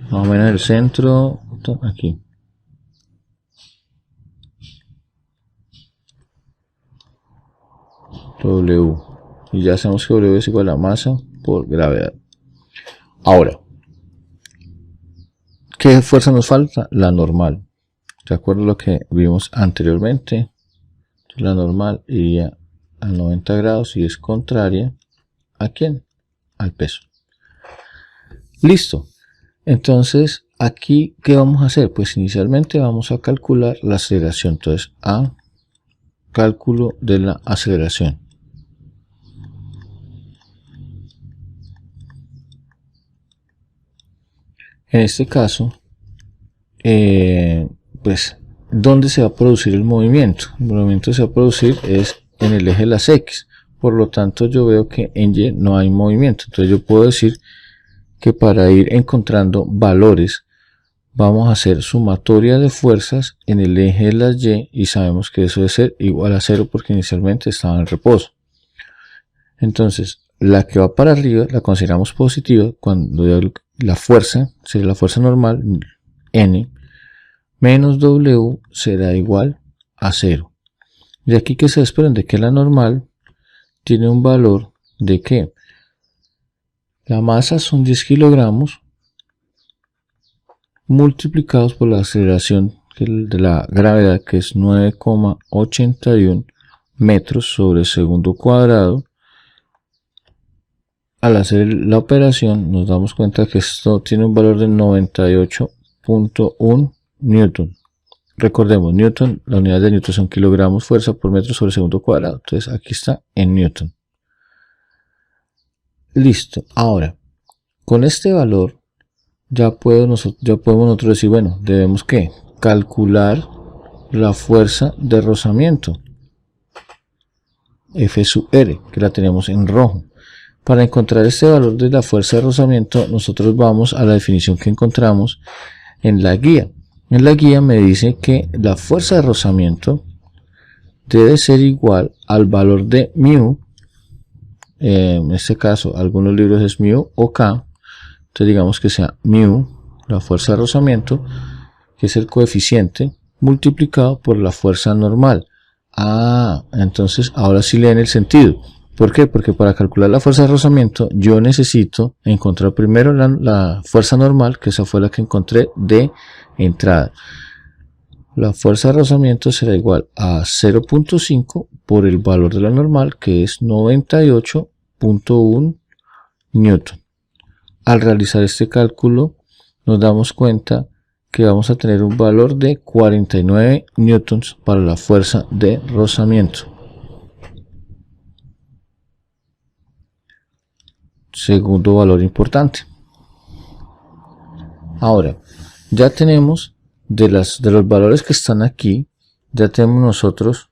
más o menos en el centro, aquí. W, y ya sabemos que W es igual a masa por gravedad. Ahora, ¿qué fuerza nos falta? La normal, de acuerdo a lo que vimos anteriormente. La normal iría a 90 grados y es contraria ¿a quién? Al peso. Listo. Entonces aquí ¿qué vamos a hacer? Pues inicialmente vamos a calcular la aceleración. Entonces A, cálculo de la aceleración. En este caso, pues, ¿dónde se va a producir el movimiento? El movimiento se va a producir es en el eje de las X. Por lo tanto, yo veo que en Y no hay movimiento. Entonces yo puedo decir que para ir encontrando valores, vamos a hacer sumatoria de fuerzas en el eje de las Y sabemos que eso debe ser igual a 0 porque inicialmente estaba en reposo. Entonces, la que va para arriba la consideramos positiva cuando la fuerza sería la fuerza normal, N, menos W será igual a 0. De aquí que se desprende que la normal tiene un valor de que la masa son 10 kilogramos multiplicados por la aceleración de la gravedad, que es 9,81 metros sobre segundo cuadrado. Al hacer la operación nos damos cuenta que esto tiene un valor de 98.1 newton. Recordemos, newton, la unidad de newton son kilogramos fuerza por metro sobre segundo cuadrado. Entonces aquí está en newton. Listo. Ahora, con este valor ya podemos nosotros decir, bueno, debemos ¿qué? Calcular la fuerza de rozamiento, F sub R, que la tenemos en rojo. Para encontrar este valor de la fuerza de rozamiento, nosotros vamos a la definición que encontramos en la guía. En la guía me dice que la fuerza de rozamiento debe ser igual al valor de μ. En este caso, algunos libros es μ o K. Entonces digamos que sea μ, la fuerza de rozamiento, que es el coeficiente, multiplicado por la fuerza normal. Ah, entonces ahora sí leen el sentido. ¿Por qué? Porque para calcular la fuerza de rozamiento yo necesito encontrar primero la fuerza normal, que esa fue la que encontré de entrada. La fuerza de rozamiento será igual a 0.5 por el valor de la normal, que es 98.1 newton. Al realizar este cálculo nos damos cuenta que vamos a tener un valor de 49 newtons para la fuerza de rozamiento. Segundo valor importante. Ahora, ya tenemos de los valores que están aquí, ya tenemos nosotros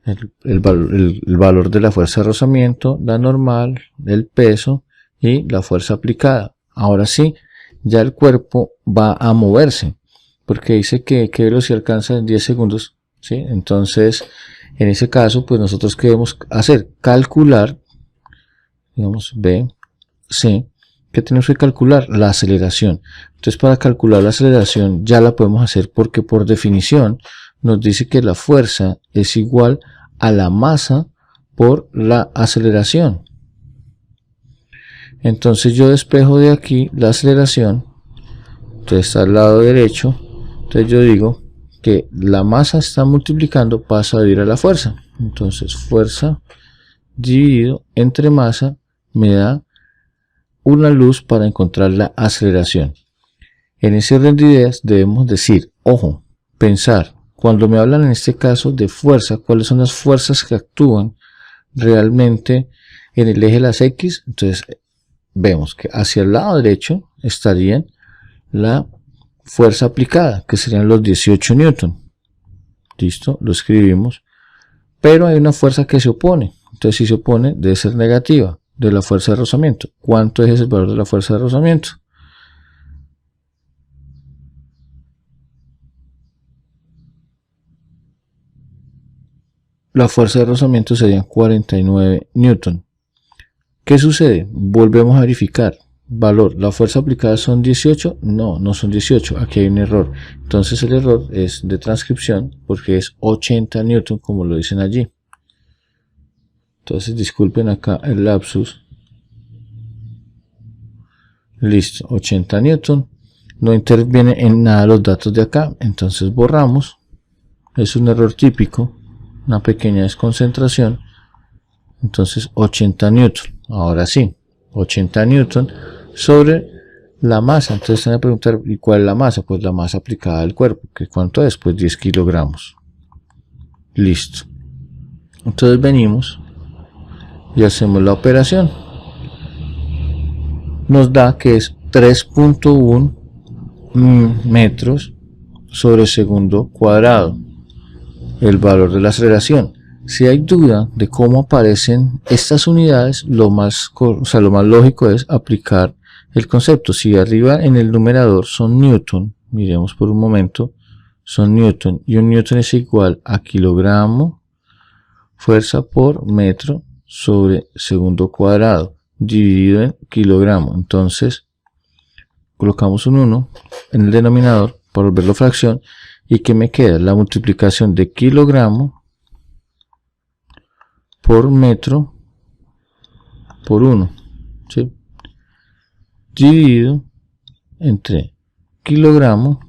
el valor de la fuerza de rozamiento, la normal, el peso y la fuerza aplicada. Ahora sí, ya el cuerpo va a moverse, porque dice que qué velocidad alcanza en 10 segundos, ¿sí? Entonces, en ese caso, pues nosotros ¿qué debemos hacer? Calcular, digamos, B, C, que tenemos que calcular la aceleración. Entonces, para calcular la aceleración ya la podemos hacer porque por definición nos dice que la fuerza es igual a la masa por la aceleración. Entonces yo despejo de aquí la aceleración, entonces está al lado derecho, entonces yo digo que la masa está multiplicando, pasa a dividir a la fuerza. Entonces fuerza dividido entre masa me da una luz para encontrar la aceleración. En ese orden de ideas debemos decir, ojo, pensar, cuando me hablan en este caso de fuerza, cuáles son las fuerzas que actúan realmente en el eje de las X. Entonces vemos que hacia el lado derecho estarían la fuerza aplicada, que serían los 18 newton. Listo, lo escribimos. Pero hay una fuerza que se opone, entonces si se opone debe ser negativa de la fuerza de rozamiento. ¿Cuánto es el valor de la fuerza de rozamiento? La fuerza de rozamiento sería 49 newton. ¿Qué sucede? Volvemos a verificar. Valor, la fuerza aplicada son 18, no son 18, aquí hay un error. Entonces el error es de transcripción porque es 80 newton como lo dicen allí. Entonces disculpen acá el lapsus. Listo, 80 newton. No interviene en nada los datos de acá, entonces borramos. Es un error típico, una pequeña desconcentración. Entonces 80 newton. Ahora sí, 80 newton sobre la masa. Entonces se van a preguntar, ¿y cuál es la masa? Pues la masa aplicada al cuerpo. ¿Que cuánto es? Pues 10 kilogramos. Listo. Entonces venimos y hacemos la operación. Nos da que es 3.1 metros sobre segundo cuadrado. El valor de la aceleración. Si hay duda de cómo aparecen estas unidades, lo más lógico es aplicar el concepto. Si arriba en el numerador son newton, miremos por un momento, son newton, y un newton es igual a kilogramo, fuerza por metro sobre segundo cuadrado, dividido en kilogramo. Entonces, colocamos un 1 en el denominador para volverlo fracción, y que me queda la multiplicación de kilogramo por metro por 1, ¿sí? Dividido entre kilogramo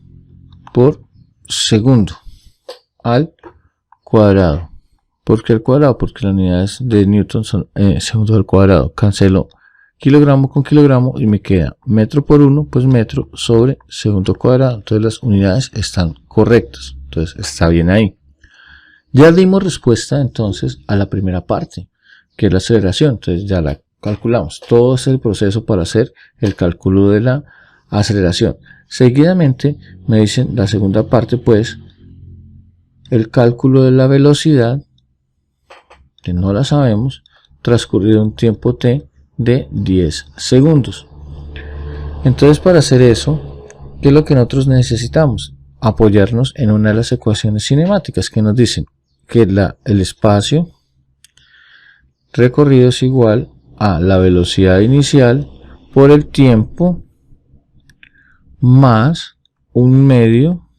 por segundo al cuadrado. ¿Por qué al cuadrado? Porque las unidades de newton son segundo al cuadrado. Cancelo kilogramo con kilogramo y me queda metro por 1, pues metro sobre segundo cuadrado. Entonces las unidades están correctas, entonces está bien ahí. Ya dimos respuesta entonces a la primera parte, que es la aceleración. Entonces ya la calculamos. Todo es el proceso para hacer el cálculo de la aceleración. Seguidamente me dicen la segunda parte, pues el cálculo de la velocidad, que no la sabemos, transcurrido un tiempo t de 10 segundos. Entonces para hacer eso, ¿qué es lo que nosotros necesitamos? Apoyarnos en una de las ecuaciones cinemáticas que nos dicen que el espacio recorrido es igual a la velocidad inicial por el tiempo más un medio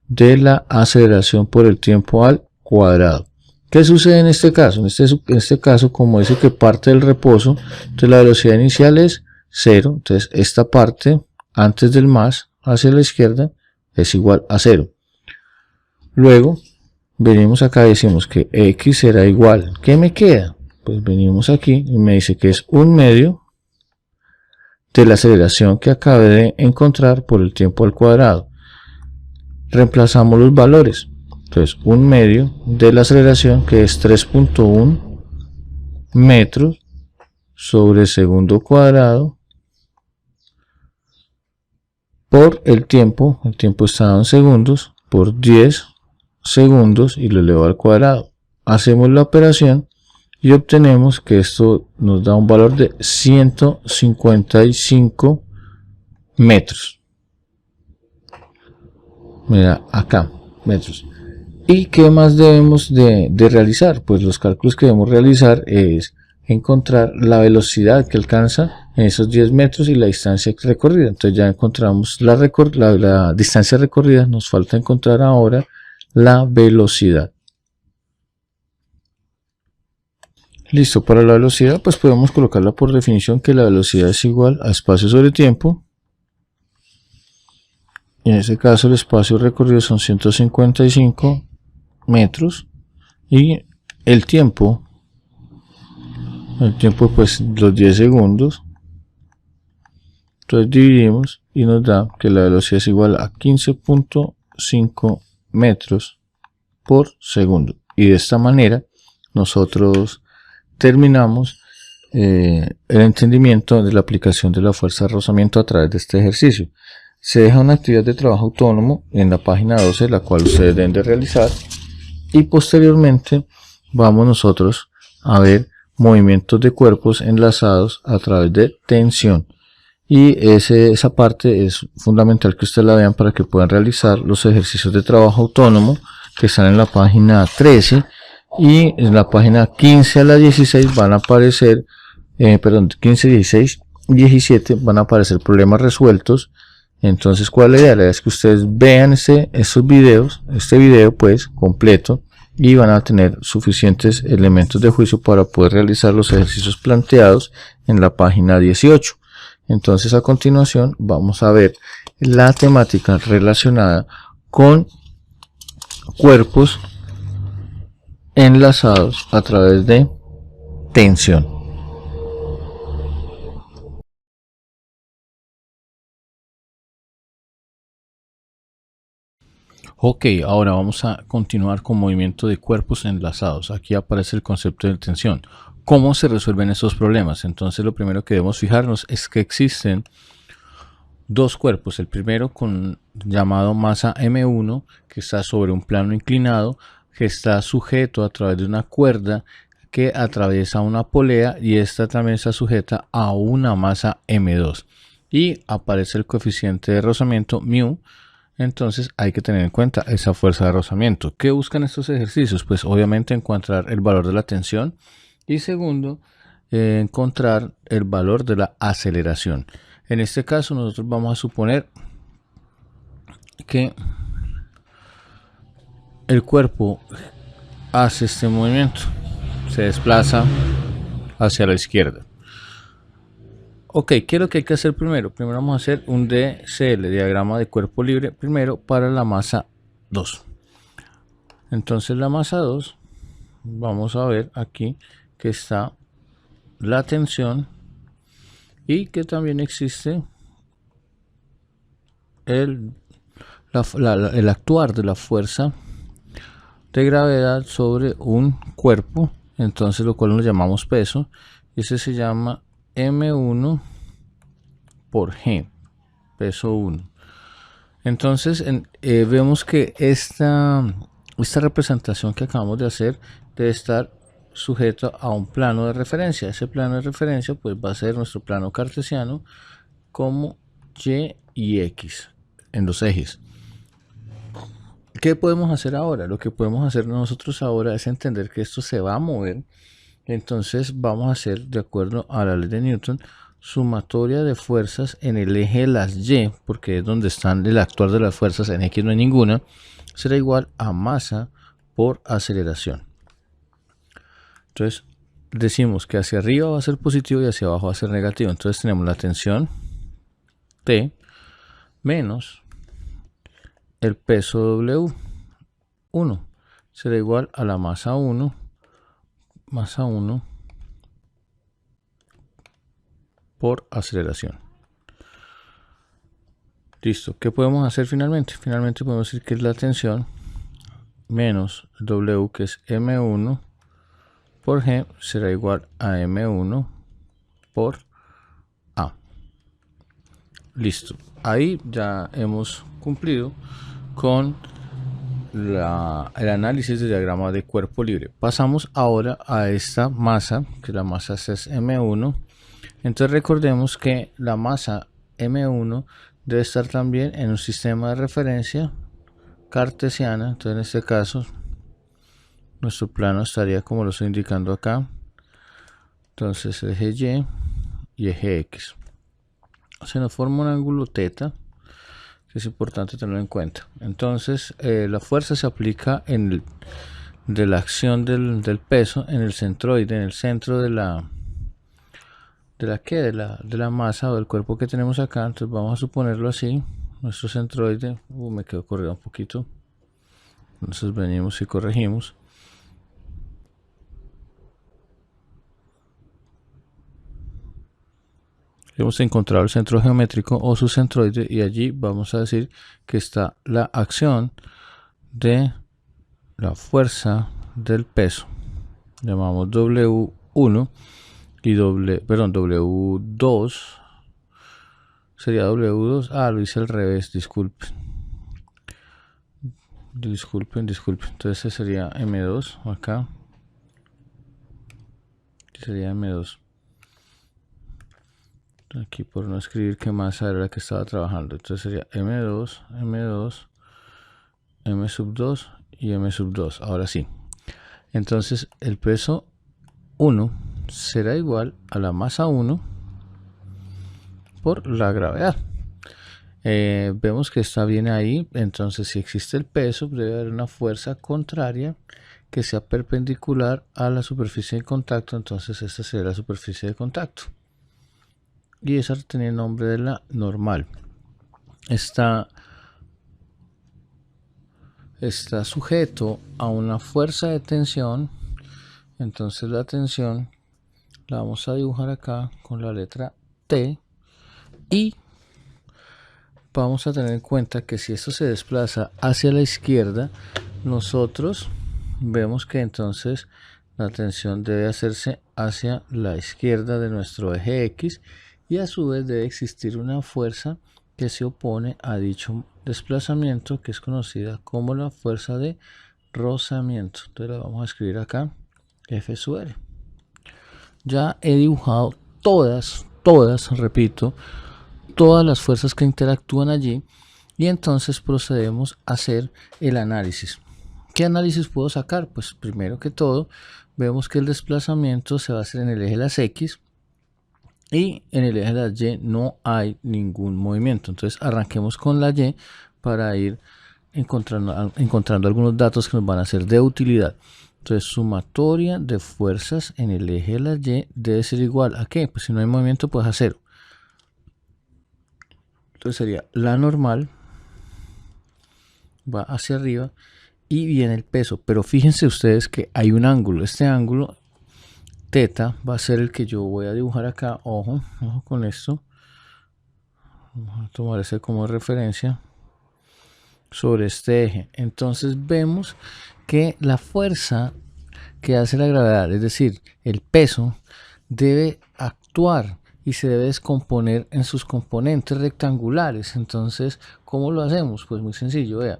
de la aceleración por el tiempo al cuadrado. ¿Qué sucede en este caso? En este caso, como dice que parte del reposo, entonces la velocidad inicial es 0. Entonces esta parte antes del más hacia la izquierda es igual a 0. Luego venimos acá y decimos que x será igual. ¿Qué me queda? Pues venimos aquí y me dice que es 1/2 de la aceleración que acabé de encontrar por el tiempo al cuadrado. Reemplazamos los valores. Entonces 1/2 de la aceleración, que es 3.1 metros sobre segundo cuadrado, por el tiempo está dado en segundos, por 10 segundos y lo elevo al cuadrado. Hacemos la operación y obtenemos que esto nos da un valor de 155 metros. Mira acá, metros. ¿Y qué más debemos de realizar? Pues los cálculos que debemos realizar es encontrar la velocidad que alcanza en esos 10 metros y la distancia recorrida. Entonces ya encontramos la distancia recorrida, nos falta encontrar ahora la velocidad. Listo, para la velocidad pues podemos colocarla por definición, que la velocidad es igual a espacio sobre tiempo. En este caso el espacio recorrido son 155 metros y el tiempo pues los 10 segundos. Entonces dividimos y nos da que la velocidad es igual a 15.5 metros por segundo. Y de esta manera nosotros terminamos el entendimiento de la aplicación de la fuerza de rozamiento a través de este ejercicio. Se deja una actividad de trabajo autónomo en la página 12, la cual ustedes deben de realizar, y posteriormente vamos nosotros a ver movimientos de cuerpos enlazados a través de tensión, y esa parte es fundamental que ustedes la vean para que puedan realizar los ejercicios de trabajo autónomo que están en la página 13, y en la página 15 a la 16 van a aparecer 15, 16, 17 van a aparecer problemas resueltos. Entonces, ¿cuál es la idea? La idea es que ustedes vean este video pues completo, y van a tener suficientes elementos de juicio para poder realizar los ejercicios planteados en la página 18. Entonces, a continuación vamos a ver la temática relacionada con cuerpos enlazados a través de tensión. Ok, ahora vamos a continuar con movimiento de cuerpos enlazados. Aquí aparece el concepto de tensión. ¿Cómo se resuelven estos problemas? Entonces lo primero que debemos fijarnos es que existen dos cuerpos. El primero llamado masa M1, que está sobre un plano inclinado, que está sujeto a través de una cuerda que atraviesa una polea, y esta también está sujeta a una masa M2. Y aparece el coeficiente de rozamiento μ. Entonces hay que tener en cuenta esa fuerza de rozamiento. ¿Qué buscan estos ejercicios? Pues obviamente encontrar el valor de la tensión, y segundo, encontrar el valor de la aceleración. En este caso nosotros vamos a suponer que el cuerpo hace este movimiento, se desplaza hacia la izquierda. Ok, ¿qué es lo que hay que hacer primero? Primero vamos a hacer un DCL, diagrama de cuerpo libre, primero para la masa 2. Entonces la masa 2, vamos a ver aquí que está la tensión, y que también existe el actuar de la fuerza de gravedad sobre un cuerpo, entonces lo cual lo llamamos peso, y ese se llama M1 por G, peso 1. Entonces vemos que esta representación que acabamos de hacer debe estar sujeto a un plano de referencia. Ese plano de referencia pues va a ser nuestro plano cartesiano como Y y X en los ejes. ¿Qué podemos hacer ahora? Lo que podemos hacer nosotros ahora es entender que esto se va a mover. Entonces vamos a hacer, de acuerdo a la ley de Newton, sumatoria de fuerzas en el eje de las Y, porque es donde están el actuar de las fuerzas. En X no hay ninguna. Será igual a masa por aceleración. Entonces decimos que hacia arriba va a ser positivo y hacia abajo va a ser negativo. Entonces tenemos la tensión T menos el peso W1 será igual a la masa 1 por aceleración. Listo. ¿Qué podemos hacer finalmente? Finalmente podemos decir que es la tensión menos W, que es M1 por G, será igual a M1 por A. Listo. Ahí ya hemos cumplido con el análisis del diagrama de cuerpo libre. Pasamos ahora a esta masa, que la masa es M1. Entonces recordemos que la masa M1 debe estar también en un sistema de referencia cartesiana. Entonces en este caso nuestro plano estaría como lo estoy indicando acá. Entonces eje Y y eje X. Se nos forma un ángulo θ, que es importante tenerlo en cuenta. Entonces la fuerza se aplica de la acción del peso en el centroide, en el centro de la masa o del cuerpo que tenemos acá. Entonces vamos a suponerlo así, nuestro centroide. Me quedó corrido un poquito, entonces venimos y corregimos. Hemos encontrado el centro geométrico o su centroide, y allí vamos a decir que está la acción de la fuerza del peso. Llamamos W1 y W2 sería W2. Lo hice al revés, disculpen. Entonces sería M2 acá. Sería M2. Aquí por no escribir qué masa era la que estaba trabajando. Entonces sería M2, M sub 2 y M sub 2. Ahora sí. Entonces el peso 1 será igual a la masa 1 por la gravedad. Vemos que está bien ahí. Entonces si existe el peso, debe haber una fuerza contraria que sea perpendicular a la superficie de contacto. Entonces esta sería la superficie de contacto, y esa tiene el nombre de la normal. Está sujeto a una fuerza de tensión. Entonces la tensión la vamos a dibujar acá con la letra T, y vamos a tener en cuenta que si esto se desplaza hacia la izquierda, nosotros vemos que entonces la tensión debe hacerse hacia la izquierda de nuestro eje X, y a su vez debe existir una fuerza que se opone a dicho desplazamiento, que es conocida como la fuerza de rozamiento. Entonces la vamos a escribir acá, F sub R. Ya he dibujado todas, repito, todas las fuerzas que interactúan allí, y entonces procedemos a hacer el análisis. ¿Qué análisis puedo sacar? Pues primero que todo vemos que el desplazamiento se va a hacer en el eje de las X, y en el eje de la Y no hay ningún movimiento. Entonces arranquemos con la Y para ir encontrando algunos datos que nos van a ser de utilidad. Entonces sumatoria de fuerzas en el eje de la Y debe ser igual a ¿qué? Pues si no hay movimiento, pues a 0. Entonces sería la normal, va hacia arriba y viene el peso. Pero fíjense ustedes que hay un ángulo. Este ángulo θ va a ser el que yo voy a dibujar acá. Ojo con esto. Vamos a tomar ese como referencia sobre este eje. Entonces vemos que la fuerza que hace la gravedad, es decir, el peso, debe actuar y se debe descomponer en sus componentes rectangulares. Entonces, ¿cómo lo hacemos? Pues muy sencillo, vea.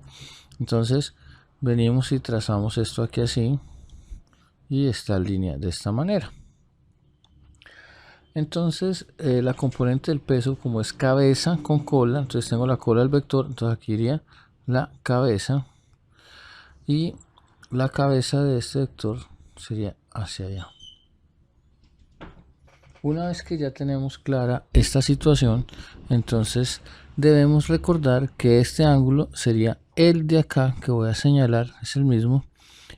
Entonces venimos y trazamos esto aquí así, y esta línea de esta manera. Entonces la componente del peso, como es cabeza con cola, entonces tengo la cola del vector, entonces aquí iría la cabeza, y la cabeza de este vector sería hacia allá. Una vez que ya tenemos clara esta situación, entonces debemos recordar que este ángulo sería el de acá que voy a señalar, es el mismo,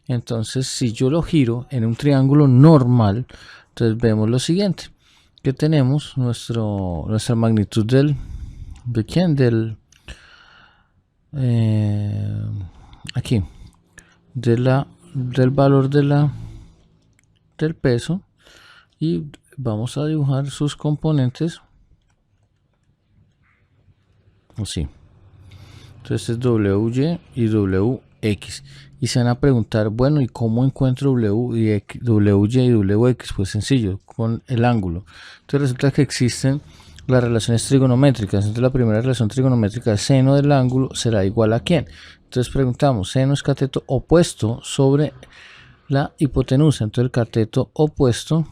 Entonces, si yo lo giro en un triángulo normal, entonces vemos lo siguiente, que tenemos nuestra magnitud aquí, del valor del peso, y vamos a dibujar sus componentes así. Entonces es WY y WX. Y se van a preguntar, bueno, ¿y cómo encuentro WY y WX? Pues sencillo, con el ángulo. Entonces resulta que existen las relaciones trigonométricas. Entonces la primera relación trigonométrica es seno del ángulo será igual a ¿quién? Entonces preguntamos, seno es cateto opuesto sobre la hipotenusa. Entonces el cateto opuesto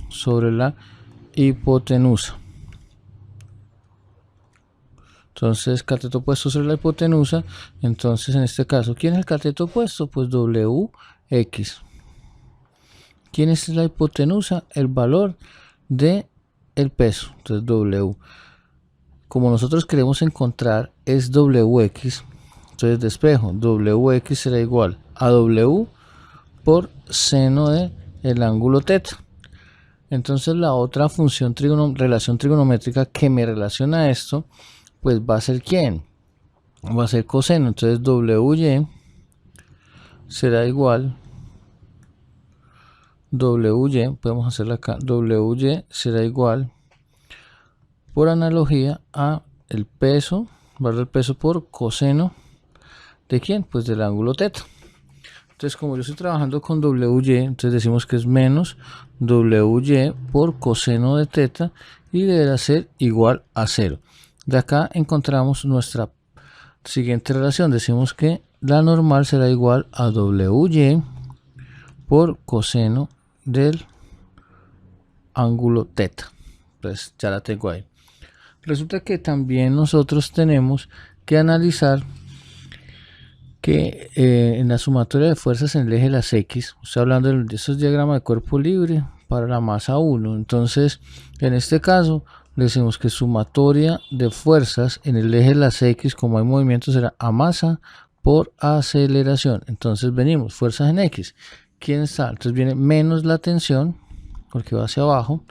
sobre la hipotenusa. Entonces, cateto opuesto sobre la hipotenusa. Entonces, en este caso, ¿quién es el cateto opuesto? Pues WX. ¿Quién es la hipotenusa? El valor de el peso. Entonces, W. Como nosotros queremos encontrar es WX, entonces despejo. WX será igual a W por seno de el ángulo θ. Entonces, la otra función relación trigonométrica que me relaciona esto, pues va a ser ¿quién? Va a ser coseno. Entonces WY será igual, WY, podemos hacerla acá, WY será igual, por analogía, a el peso, valor del peso por coseno de ¿quién? Pues del ángulo θ. Entonces, como yo estoy trabajando con WY, entonces decimos que es menos WY por coseno de θ, y deberá ser igual a 0. De acá encontramos nuestra siguiente relación. Decimos que la normal será igual a WY por coseno del ángulo θ. Pues ya la tengo ahí. Resulta que también nosotros tenemos que analizar que en la sumatoria de fuerzas en el eje de las X, estoy hablando de estos diagramas de cuerpo libre para la masa 1. Entonces, en este caso, decimos que sumatoria de fuerzas en el eje de las X, como hay movimiento, será a masa por aceleración. Entonces venimos, fuerzas en X. ¿Quién está? Entonces viene menos la tensión, porque va hacia abajo,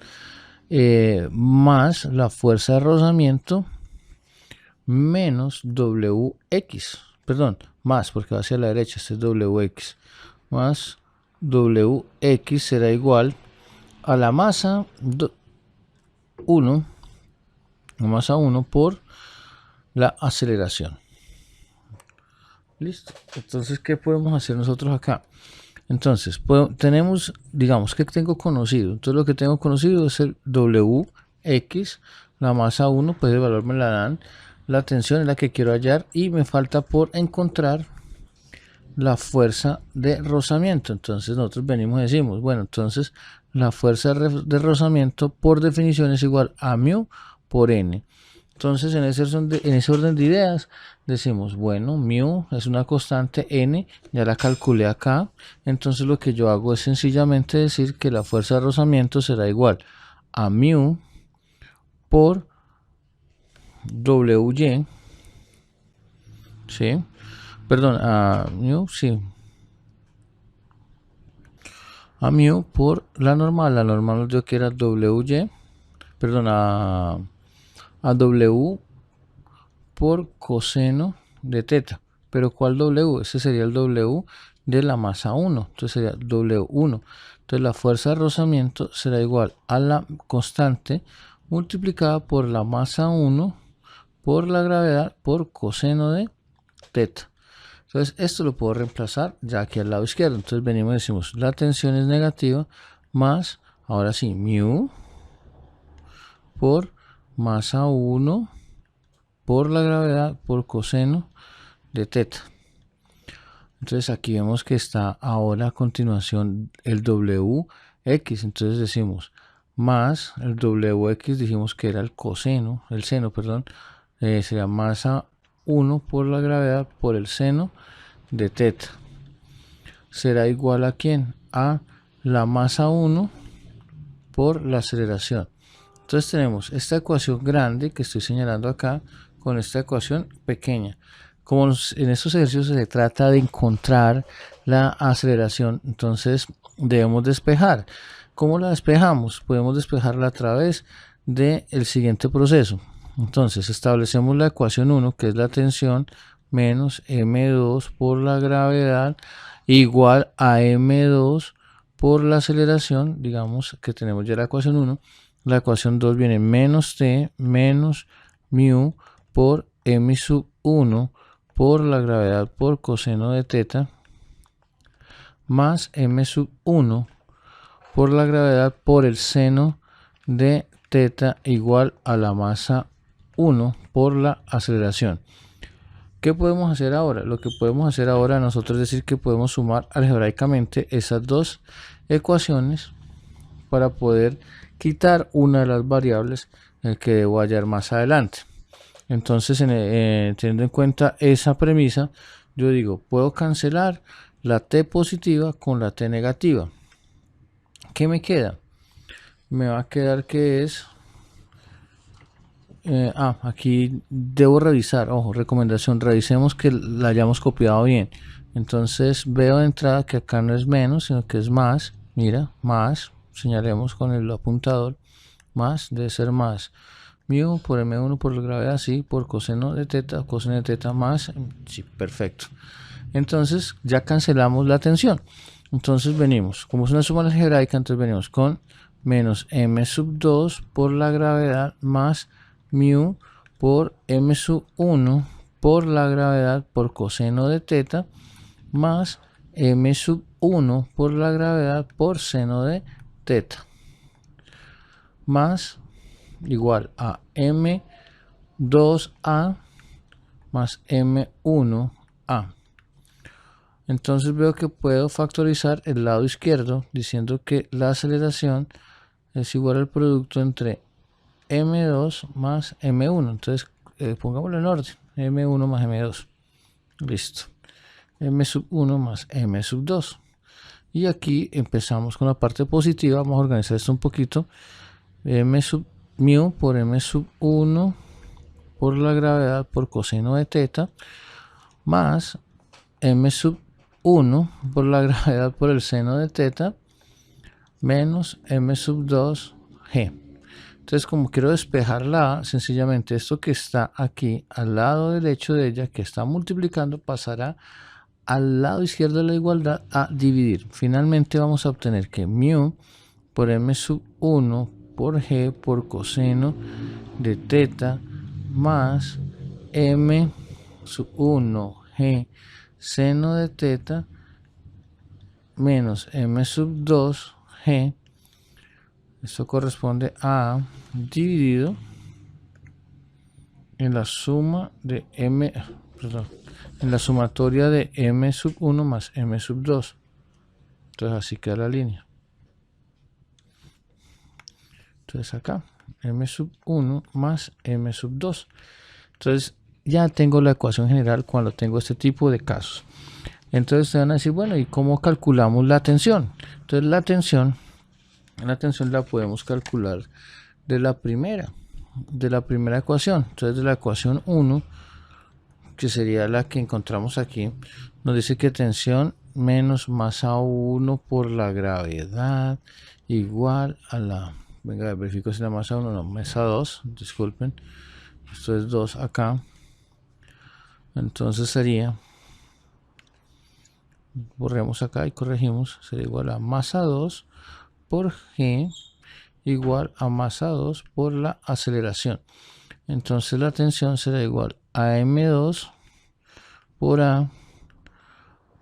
más la fuerza de rozamiento, menos WX. Perdón, más, porque va hacia la derecha, este es WX. Más WX será igual a la masa 1, masa 1 por la aceleración. Listo. Entonces, ¿qué podemos hacer nosotros acá? Entonces, tenemos, digamos que tengo conocido. Entonces, lo que tengo conocido es el WX, la masa 1, pues el valor me la dan. La tensión es la que quiero hallar y me falta por encontrar la fuerza de rozamiento. Entonces, nosotros venimos y decimos, bueno, entonces la fuerza de rozamiento por definición es igual a μ por n. Entonces, en ese orden de ideas, decimos, bueno, μ es una constante, n ya la calculé acá. Entonces, lo que yo hago es sencillamente decir que la fuerza de rozamiento será igual a μ por WY, ¿sí? Perdón, a μ, sí. A μ por la normal nos dio que era WY, perdón, a W por coseno de θ. Pero ¿cuál W? Ese sería el W de la masa 1. Entonces sería W1. Entonces la fuerza de rozamiento será igual a la constante multiplicada por la masa 1 por la gravedad por coseno de θ. Entonces esto lo puedo reemplazar ya aquí al lado izquierdo. Entonces venimos y decimos la tensión es negativa más, ahora sí, μ por masa 1 por la gravedad por coseno de θ. Entonces aquí vemos que está ahora a continuación el WX. Entonces decimos más el WX, dijimos que era el coseno, el seno, perdón, sería masa 1 por la gravedad por el seno de θ. Será igual a ¿quién? A la masa 1 por la aceleración. Entonces tenemos esta ecuación grande que estoy señalando acá con esta ecuación pequeña. como en estos ejercicios se trata de encontrar la aceleración, entonces debemos despejar. ¿Cómo la despejamos? Podemos despejarla a través del siguiente proceso. Entonces establecemos la ecuación 1, que es la tensión menos m2 por la gravedad igual a m2 por la aceleración. Digamos que tenemos ya la ecuación 1. La ecuación 2 viene menos t menos mu por m sub 1 por la gravedad por coseno de teta más m sub 1 por la gravedad por el seno de teta igual a la masa 1 por la aceleración. ¿Qué podemos hacer ahora? Lo que podemos hacer ahora nosotros es decir que podemos sumar algebraicamente esas dos ecuaciones para poder quitar una de las variables que debo hallar más adelante. Entonces, teniendo en cuenta esa premisa, yo digo, puedo cancelar la t positiva con la t negativa. ¿Qué me queda? Me va a quedar que es... aquí debo revisar, ojo, recomendación, revisemos que la hayamos copiado bien. Entonces veo de entrada que acá no es menos, sino que es más. Mira, más, señalemos con el apuntador, más, debe ser más. Mu por m1 por la gravedad, sí, por coseno de teta más, sí, perfecto. Entonces ya cancelamos la tensión. Entonces venimos, como es una suma algebraica, entonces venimos con menos m sub 2 por la gravedad más mu por m sub 1 por la gravedad por coseno de teta más m sub 1 por la gravedad por seno de teta más igual a m2a más m1a. Entonces veo que puedo factorizar el lado izquierdo diciendo que la aceleración es igual al producto entre m2 más m1. Entonces pongámoslo en orden, m1 más m2, listo, m sub 1 más m sub 2. Y aquí empezamos con la parte positiva. Vamos a organizar esto un poquito. M sub mu por m sub 1 por la gravedad por coseno de teta más m sub 1 por la gravedad por el seno de teta menos m sub 2 g. Entonces, como quiero despejar la A, sencillamente esto que está aquí al lado derecho de ella, que está multiplicando, pasará al lado izquierdo de la igualdad a dividir. Finalmente vamos a obtener que mu por m sub 1 por g por coseno de teta más m sub 1 g seno de teta menos m sub 2 g, esto corresponde a dividido en la suma de en la sumatoria de m sub 1 más m sub 2. Entonces así queda la línea. Entonces acá m sub 1 más m sub 2. Entonces ya tengo la ecuación general cuando tengo este tipo de casos. Entonces ustedes van a decir, bueno, ¿y cómo calculamos la tensión? Entonces la tensión la podemos calcular de la primera ecuación. Entonces de la ecuación 1, que sería la que encontramos aquí, nos dice que tensión menos masa 1 por la gravedad igual a la, venga, verifico si la masa 1, no, masa 2, disculpen, esto es 2 acá. Entonces sería, borremos acá y corregimos, sería igual a masa 2 por g igual a masa 2 por la aceleración. Entonces la tensión será igual a m2 por a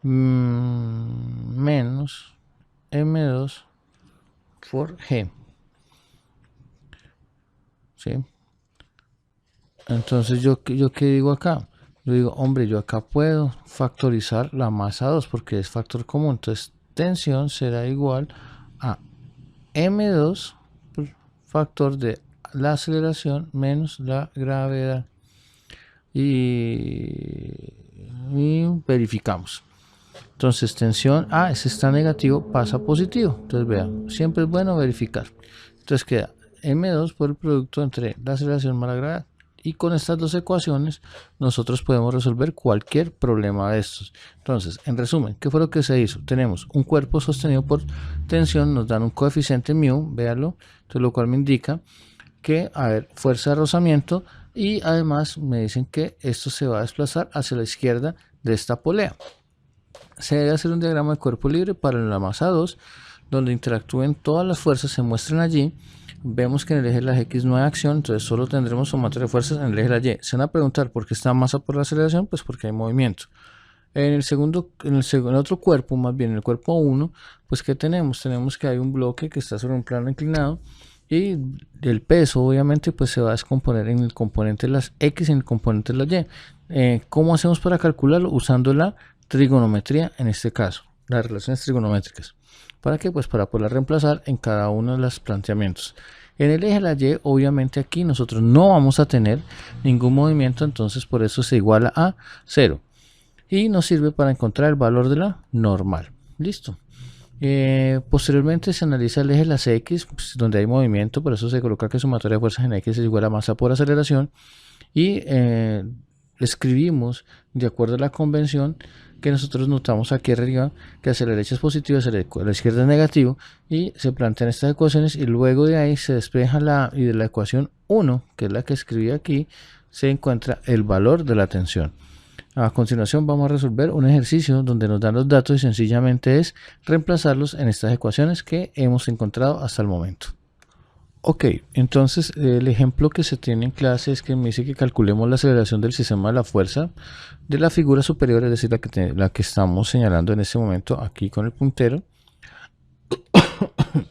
menos m2 por g. ¿Sí? Entonces yo qué digo acá. Yo digo, hombre, yo acá puedo factorizar la masa 2 porque es factor común. Entonces tensión será igual a m2 factor de la aceleración menos la gravedad. Y verificamos. Entonces tensión ese está negativo, pasa a positivo. Entonces vean, siempre es bueno verificar. Entonces queda m2 por el producto entre la aceleración más la gravedad. Y con estas dos ecuaciones nosotros podemos resolver cualquier problema de estos. Entonces, en resumen, ¿qué fue lo que se hizo? Tenemos un cuerpo sostenido por tensión, nos dan un coeficiente μ, véalo, entonces lo cual me indica que, a ver, fuerza de rozamiento, y además me dicen que esto se va a desplazar hacia la izquierda de esta polea. Se debe hacer un diagrama de cuerpo libre para la masa 2, donde interactúen todas las fuerzas, se muestran allí. Vemos que en el eje de las X no hay acción, entonces solo tendremos sumatoria de fuerzas en el eje de la Y. Se van a preguntar por qué está masa por la aceleración, pues porque hay movimiento. En el otro cuerpo, más bien en el cuerpo 1, pues ¿qué tenemos? Tenemos que hay un bloque que está sobre un plano inclinado y el peso obviamente pues se va a descomponer en el componente de las X y en el componente de la Y. ¿Cómo hacemos para calcularlo? Usando la trigonometría, en este caso, las relaciones trigonométricas. ¿Para qué? Pues para poder reemplazar en cada uno de los planteamientos. En el eje de la Y, obviamente aquí nosotros no vamos a tener ningún movimiento, entonces por eso se iguala a 0. Y nos sirve para encontrar el valor de la normal. Listo. Posteriormente se analiza el eje de las X, pues, donde hay movimiento, por eso se coloca que sumatoria de fuerzas en X es igual a masa por aceleración. Y escribimos de acuerdo a la convención que nosotros notamos aquí arriba, que hacia la derecha es positivo, hacia la izquierda es negativo, y se plantean estas ecuaciones y luego de ahí se despeja y de la ecuación 1, que es la que escribí aquí, se encuentra el valor de la tensión. A continuación vamos a resolver un ejercicio donde nos dan los datos y sencillamente es reemplazarlos en estas ecuaciones que hemos encontrado hasta el momento. Ok, entonces el ejemplo que se tiene en clase es que me dice que calculemos la aceleración del sistema de la fuerza de la figura superior, es decir, la que estamos señalando en este momento aquí con el puntero,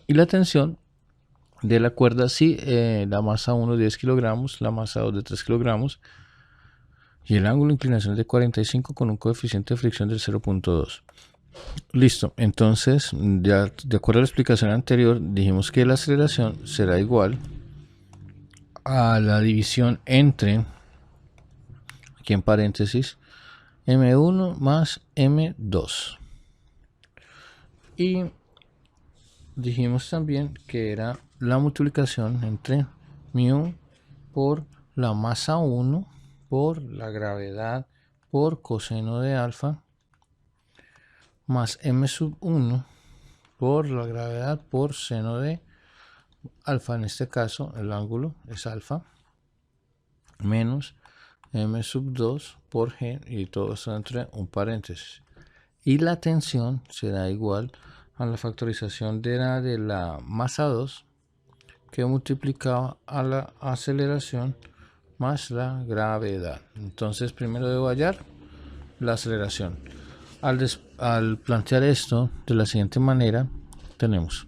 y la tensión de la cuerda si la masa 1 de 10 kilogramos, la masa 2 de 3 kilogramos, y el ángulo de inclinación es de 45 con un coeficiente de fricción del 0.2. Listo, entonces ya de acuerdo a la explicación anterior dijimos que la aceleración será igual a la división entre, aquí en paréntesis, m1 más m2, y dijimos también que era la multiplicación entre μ por la masa 1 por la gravedad por coseno de alfa más m sub 1 por la gravedad por seno de alfa, en este caso el ángulo es alfa, menos m sub 2 por g, y todo esto entre un paréntesis. Y la tensión será igual a la factorización de la masa 2 que multiplicaba a la aceleración más la gravedad. Entonces primero debo hallar la aceleración. Al plantear esto de la siguiente manera, tenemos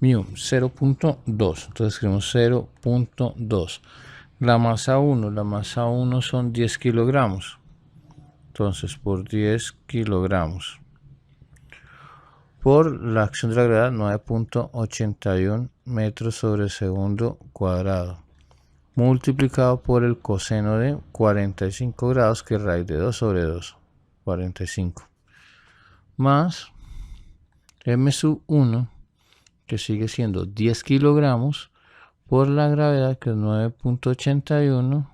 μ 0.2, entonces escribimos 0.2. La masa 1 son 10 kilogramos, entonces por 10 kilogramos por la acción de la gravedad 9.81 metros sobre segundo cuadrado, multiplicado por el coseno de 45 grados, que es raíz de 2 sobre 2, 45, más m sub 1, que sigue siendo 10 kilogramos, por la gravedad, que es 9.81,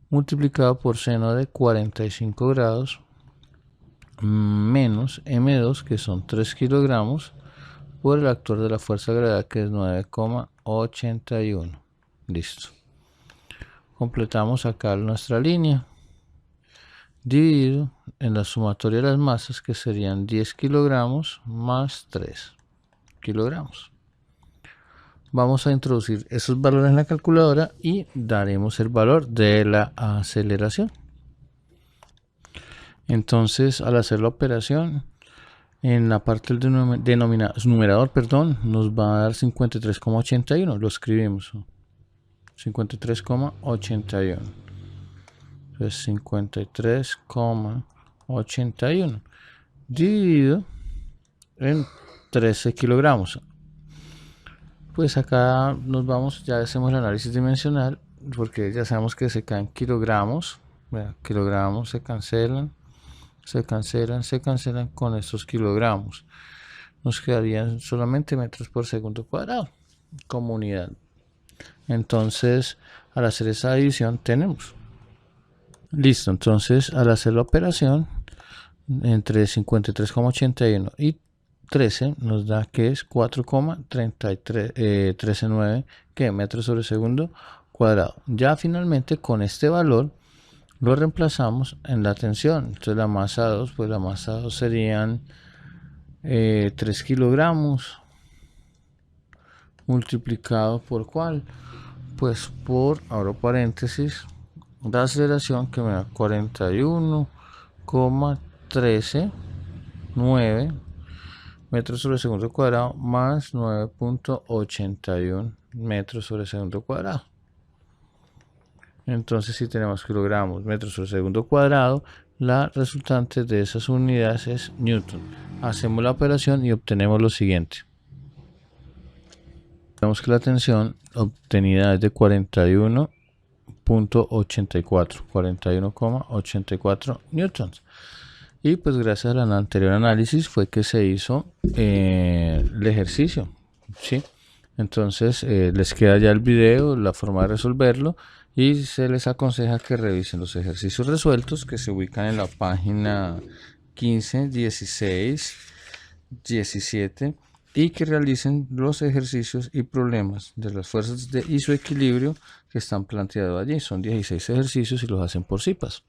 multiplicado por seno de 45 grados, menos m2, que son 3 kilogramos, por el factor de la fuerza de gravedad, que es 9.81. Listo. Completamos acá nuestra línea, dividido en la sumatoria de las masas, que serían 10 kilogramos más 3 kilogramos. Vamos a introducir esos valores en la calculadora y daremos el valor de la aceleración. Entonces, al hacer la operación, en la parte del numerador, nos va a dar 53,81. Lo escribimos. 53,81. Entonces, 53,81 dividido en 13 kilogramos. Pues acá nos vamos, ya hacemos el análisis dimensional, porque ya sabemos que se caen kilogramos Vea, kilogramos se cancelan, se cancelan con estos kilogramos. Nos quedarían solamente metros por segundo cuadrado como unidad. Entonces, al hacer esa división tenemos. Listo, entonces al hacer la operación entre 53,81 y 13 nos da que es 4,139 metros sobre segundo cuadrado. Ya finalmente con este valor lo reemplazamos en la tensión. Entonces la masa 2, pues la masa 2 serían 3 kilogramos multiplicado por ¿cuál? Pues por, abro paréntesis, la aceleración que me da 41,139 metros sobre segundo cuadrado más 9,81 metros sobre segundo cuadrado. Entonces, si tenemos kilogramos, metros sobre segundo cuadrado, la resultante de esas unidades es Newton. Hacemos la operación y obtenemos lo siguiente. Vemos que la tensión obtenida es de 41,84 newtons. Y pues gracias al anterior análisis fue que se hizo el ejercicio, ¿sí? Entonces les queda ya el video, la forma de resolverlo, y se les aconseja que revisen los ejercicios resueltos que se ubican en la página 15, 16, 17 y que realicen los ejercicios y problemas de las fuerzas y su equilibrio que están planteados allí. Son 16 ejercicios y los hacen por cipas.